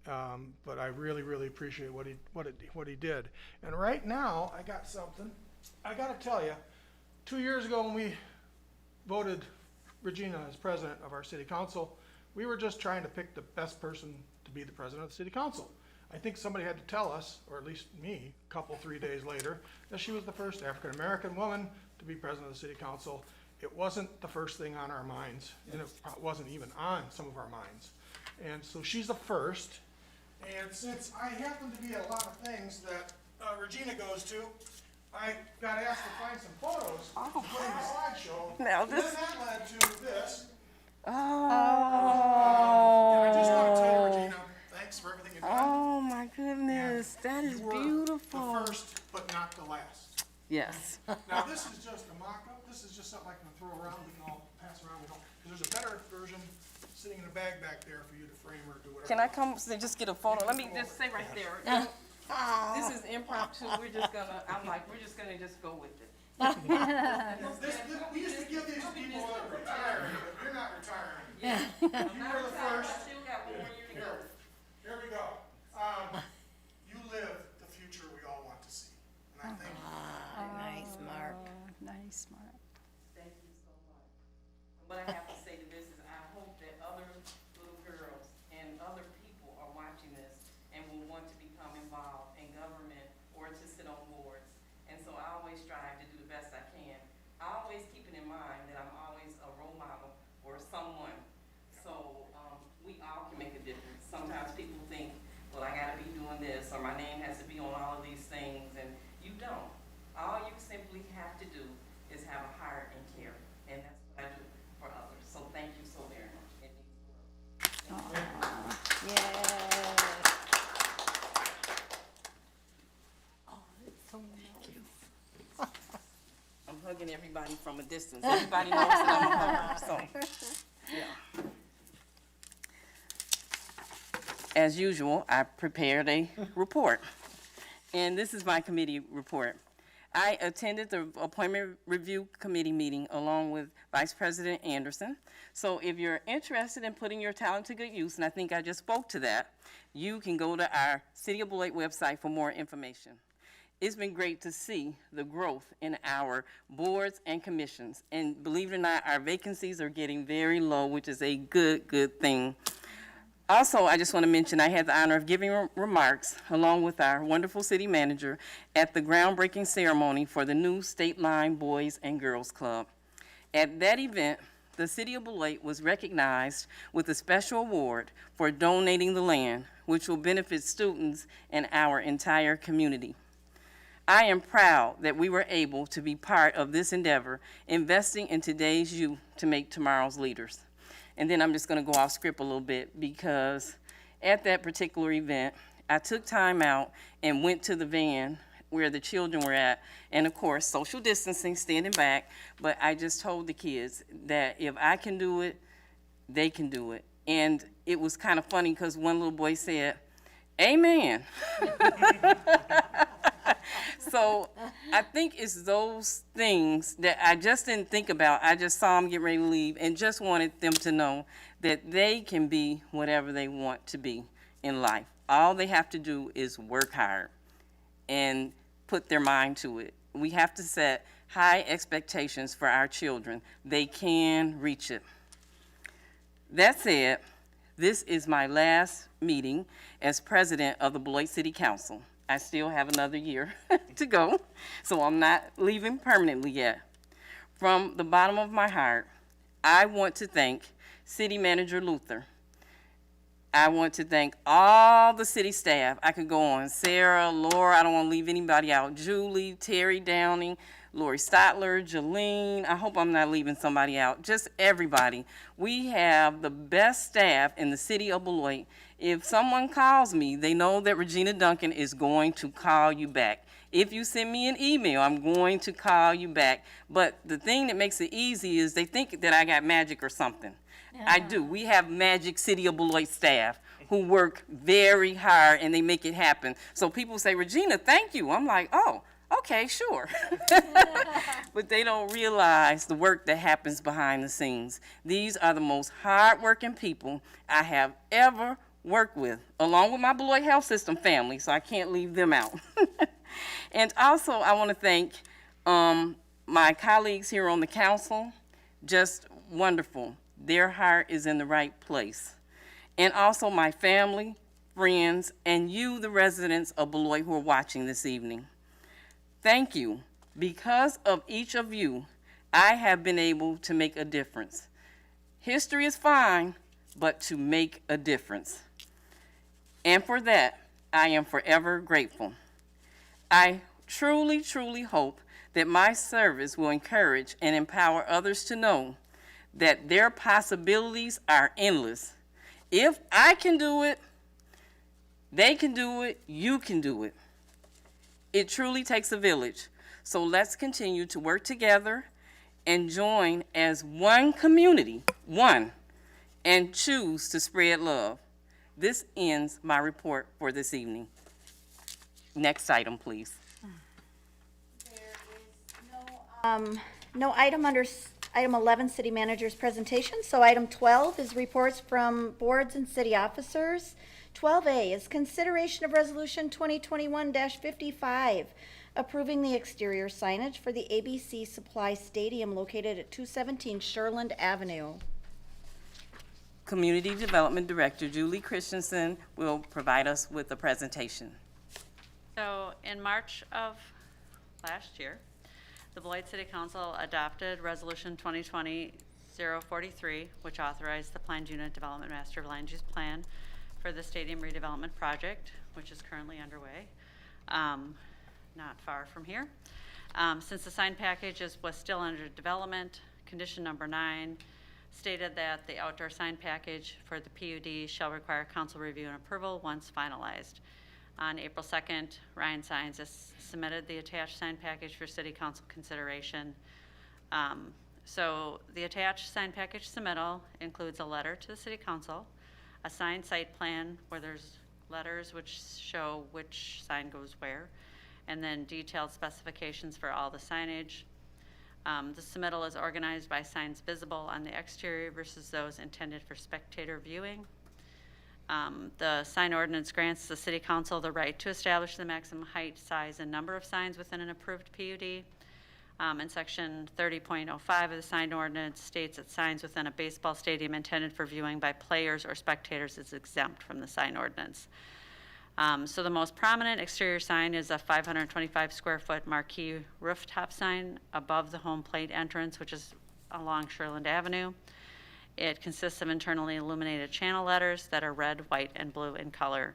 Speaker 10: But I really, really appreciate what he did. And right now, I got something. I got to tell you, 2 years ago when we voted Regina as president of our city council, we were just trying to pick the best person to be the president of the city council. I think somebody had to tell us, or at least me, a couple, 3 days later, that she was the first African-American woman to be president of the city council. It wasn't the first thing on our minds, and it wasn't even on some of our minds. And so she's the first. And since I happen to be at a lot of things that Regina goes to, I got asked to find some photos to put in the slideshow.
Speaker 1: Now
Speaker 10: And
Speaker 1: this-
Speaker 10: then that led to this.
Speaker 1: Oh.
Speaker 10: And I just want to tell you, Regina, thanks for everything you've done.
Speaker 1: Oh my goodness, that is
Speaker 10: You were
Speaker 1: beautiful.
Speaker 10: the first, but not the last.
Speaker 1: Yes.
Speaker 10: Now, this is just a mock-up. This is just something I can throw around. We can all pass around. Because there's a better version sitting in a bag back there for you to frame or do whatever.
Speaker 1: Can I come and just get a photo? Let me just say right there. This is impromptu. We're just gonna go with it.
Speaker 10: We used to give these people that are retiring, but you're not retiring. You were the first.
Speaker 1: Still got 1 more year to go.
Speaker 10: Here we go. You live the future we all want to see. And I thank you.
Speaker 8: Nice, Mark.
Speaker 12: Nice, Mark.
Speaker 1: Thank you so much. What I have to say hugging everybody from a distance. Everybody knows that I'm a hugger, so, yeah. As usual, I prepared a report, and this is my committee report. I attended the Appointment Review Committee meeting along with Vice President Anderson. So if you're interested in putting your talent to good use, and I think I just spoke to that, you can go to our City of Beloit website for more information. It's been great to see the growth in our boards and commissions. And believe it or not, our vacancies are getting very low, which is a good thing. Also, I just want to mention I had the honor of giving remarks along with our wonderful city manager at the groundbreaking ceremony for the new State Line Boys and Girls Club. At that event, the City of Beloit was recognized with a special award for donating the land, which will benefit students and our entire community. I am proud that we were able to be part of this endeavor, investing in today's youth to make tomorrow's leaders. And then I'm just going to go off script a little bit, because at that particular event, I took time out and went to the van where the children were at, and of course, social distancing, standing back, but I just told the kids that if I can do it, they can do it. And it was kind of funny because one little boy said, "Amen." So I think it's those things that I just didn't think about. I just saw them get ready to leave and just wanted them to know that they can be whatever they want to be in life. All they have to do is work hard and put their mind to it. We have to set high expectations for our children. They can reach it. That said, this is my last meeting as president of the Beloit City Council. I still have another year to go, so I'm not leaving permanently yet. From the bottom of my heart, I want to thank City Manager Luther. I want to thank all the city staff. I could go on. Sarah, Laura, I don't want to leave anybody out. Julie, Terry Downing, Lori Stotler, Jolene. I hope I'm not leaving somebody out. Just everybody. We have the best staff in the city of Beloit. If someone calls me, they know that Regina Duncan is going to call you back. If you send me an email, I'm going to call you back. But the thing that makes it easy is they think that I got magic or something. I do. We have magic City of Beloit staff who work very hard and they make it happen. So people say, "Regina, thank you." I'm like, "Oh, okay, sure." But they don't realize the work that happens behind the scenes. These are the most hardworking people I have ever worked with, along with my Beloit Health System family, so I can't leave them out. And also, I want to thank my colleagues here on the council. Just wonderful. Their heart is in the right place. And also my family, friends, and you, the residents of Beloit who are watching this evening. Thank you. Because of each of you, I have been able to make a difference. History is fine, but to make a difference. And for that, I am forever grateful. I truly, truly hope that my service will encourage and empower others to know that their possibilities are endless. If I can do it, they can do it, you can do it. It truly takes a village. So let's continue to work together and join as one community, and choose to spread love. This ends my report for this evening. Next item, please.
Speaker 2: There is no item under item 11, City Manager's presentation. So item 12 is reports from boards and city officers. 12A is consideration of resolution 2021-55, approving the exterior signage for the ABC Supply Stadium located at 217 Sherland Avenue.
Speaker 1: Community Development Director Julie Christensen will provide us with a presentation.
Speaker 6: So in March of last year, the Beloit City Council adopted Resolution 2020-043, which authorized the Planned Unit Development Master Land Use Plan for the stadium redevelopment project, which is currently underway, not far from here. Since the signed package was still under development, condition number 9 stated that the outdoor sign package for the PUD shall require council review and approval once finalized. On April 2nd, Ryan Signs has submitted the attached sign package for city council consideration. So the attached sign package submittal includes a letter to the city council, a signed site plan where there's letters which show which sign goes where, and then detailed specifications for all the signage. The submittal is organized by signs visible on the exterior versus those intended for spectator viewing. The sign ordinance grants the city council the right to establish the maximum height, size, and number of signs within an approved PUD. And section 30.05 of the sign ordinance states that signs within a baseball stadium intended for viewing by players or spectators is exempt from the sign ordinance. So the most prominent exterior sign is a 525 square foot marquee rooftop sign above the home plate entrance, which is along Sherland Avenue. It consists of internally illuminated channel letters that are red, white, and blue in color.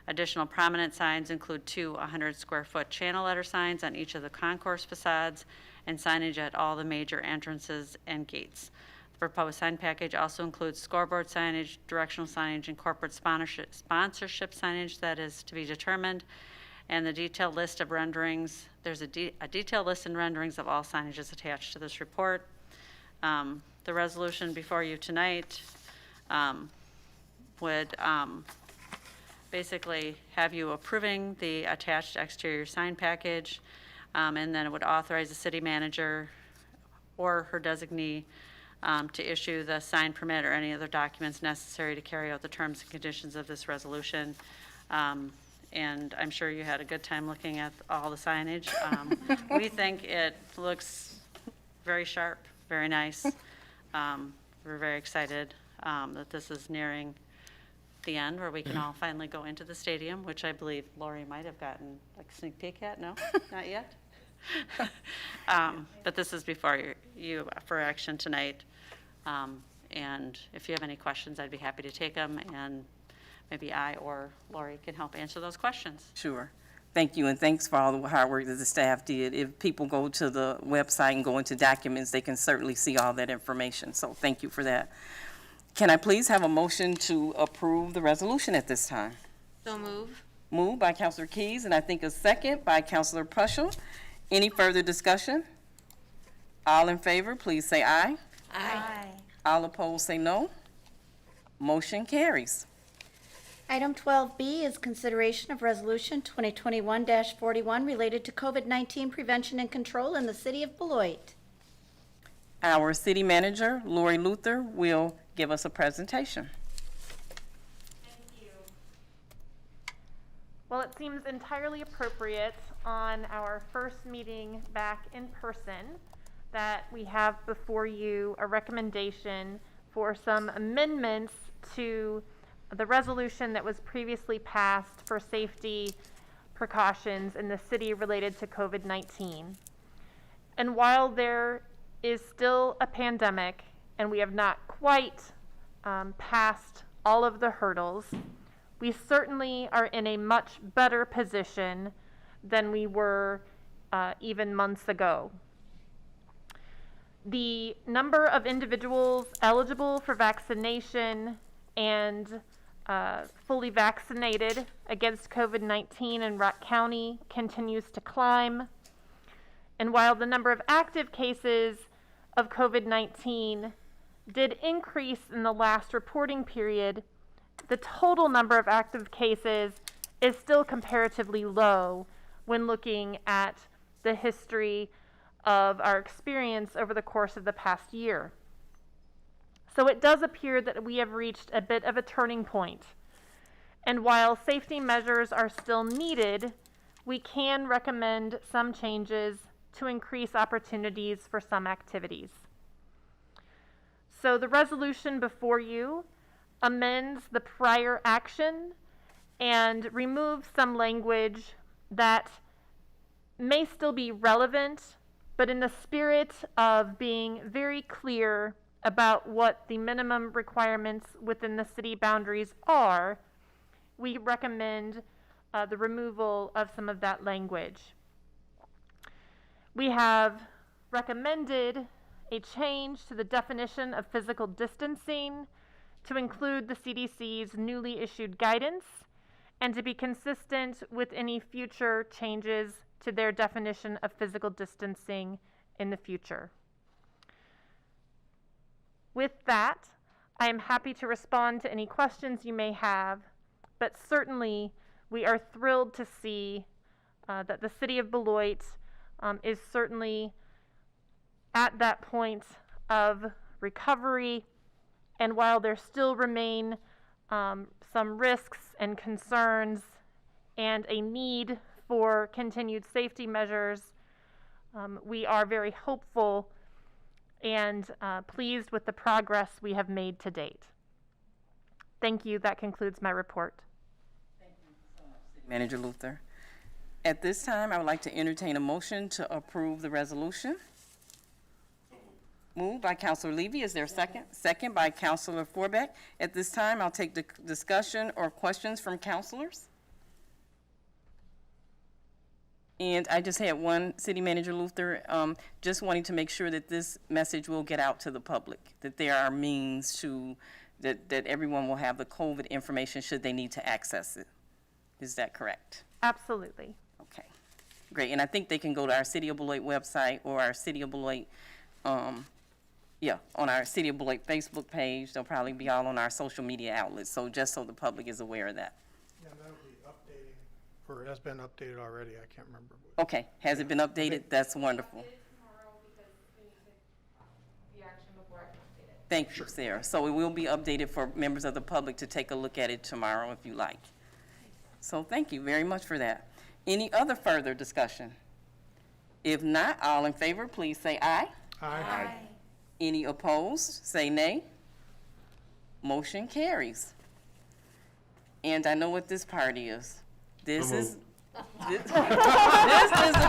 Speaker 6: Additional prominent signs include two 100 square foot channel letter signs on each of the concourse facades and signage at all the major entrances and gates. The proposed sign package also includes scoreboard signage, directional signage, and corporate sponsorship signage that is to be determined, and the detailed list of renderings. There's a detailed list and renderings of all signages attached to this report. The resolution before you tonight would basically have you approving the attached exterior sign package, and then it would authorize the city manager or her designee to issue the sign permit or any other documents necessary to carry out the terms and conditions of this resolution. And I'm sure you had a good time looking at all the signage. We think it looks very sharp, very nice. We're very excited that this is nearing the end where we can all finally go into the stadium, which I believe Lori might have gotten like a sneak peek at. No, not yet. But this is before you for action tonight. And if you have any questions, I'd be happy to take them, and maybe I or Lori can help answer those questions.
Speaker 1: Sure. Thank you, and thanks for all the hard work that the staff did. If people go to the website and go into documents, they can certainly see all that information, so thank you for that. Can I please have a motion to approve the resolution at this time?
Speaker 9: So move.
Speaker 1: Moved by Councilor Keys, and I think a second by Councilor Puschel. Any further discussion? All in favor, please say aye.
Speaker 12: Aye.
Speaker 1: All opposed, say no. Motion carries.
Speaker 2: Item 12B is consideration of Resolution 2021-41 related to COVID-19 prevention and control in the city of Beloit.
Speaker 1: Our city manager, Lori Luther, will give us a presentation.
Speaker 11: Thank you. Well, it seems entirely appropriate on our first meeting back in person that we have before you a recommendation for some amendments to the resolution that was previously passed for safety precautions in the city related to COVID-19. And while there is still a pandemic and we have not quite passed all of the hurdles, we certainly are in a much better position than we were even months ago. The number of individuals eligible for vaccination and fully vaccinated against COVID-19 in Rock County continues to climb. And while the number of active cases of COVID-19 did increase in the last reporting period, the total number of active cases is still comparatively low when looking at the history of our experience over the course of the past year. So it does appear that we have reached a bit of a turning point. And while safety measures are still needed, we can recommend some changes to increase opportunities for some activities. So the resolution before you amends the prior action and removes some language that may still be relevant, but in the spirit of being very clear about what the minimum requirements within the city boundaries are, we recommend the removal of some of that language. We have recommended a change to the definition of physical distancing to include the CDC's newly issued guidance and to be consistent with any future changes to their definition of physical distancing in the future. With that, I am happy to respond to any questions you may have, but certainly we are thrilled to see that the city of Beloit is certainly at that point of recovery, and while there still remain some risks and concerns and a need for continued safety measures, we are very hopeful and pleased with the progress we have made to date. Thank you. That concludes my report.
Speaker 1: Thank you so much, City Manager Luther. At this time, I would like to entertain a motion to approve the resolution. Moved by Councilor Levy. Is there a second? Second by Councilor Forbeck. At this time, I'll take the discussion or questions from councilors. And I just had one, City Manager Luther, just wanting to make sure that this message will get out to the public, that there are means to, that everyone will have the COVID information should they need to access it. Is that correct?
Speaker 11: Absolutely.
Speaker 1: Okay, great. And I think they can go to our City of Beloit website or our City of Beloit, on our City of Beloit Facebook page. They'll probably be all on our social media outlets, so just so the public is aware of that.
Speaker 10: Yeah, that'll be updating, or has been updated already, I can't remember.
Speaker 1: Okay, has it been updated? That's wonderful. Thank you, Sarah. So it will be updated for members of the public to take a look at it tomorrow if you like. So thank you very much for that. Any other further discussion? If not, all in favor, please say aye.
Speaker 10: Aye.
Speaker 1: Any opposed, say nay. Motion carries. And I know what this part is. This is the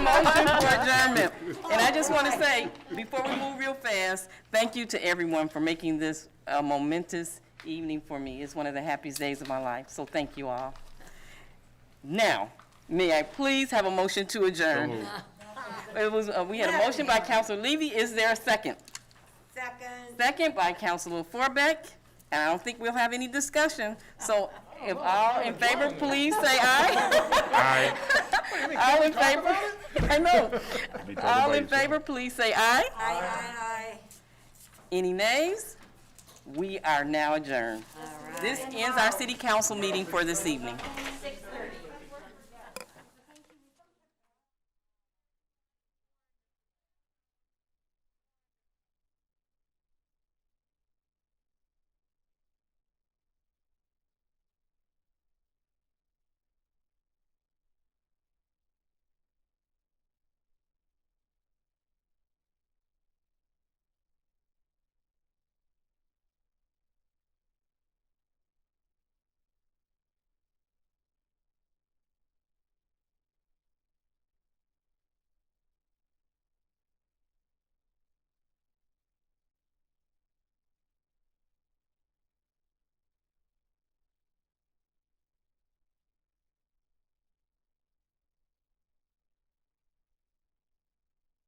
Speaker 1: motion for adjournment. And I just want to say, before we move real fast, thank you to everyone for making this a momentous evening for me. It's one of the happiest days of my life, so thank you all. Now, may I please have a motion to adjourn? We had a motion by Councilor Levy. Is there a second?
Speaker 8: Second.
Speaker 1: Second by Councilor Forbeck. And I don't think we'll have any discussion. So if all in favor, please say aye. Aye. All in favor? I know. All in favor, please say aye.
Speaker 8: Aye.
Speaker 1: Any nays? We are now adjourned. This ends our city council meeting for this evening.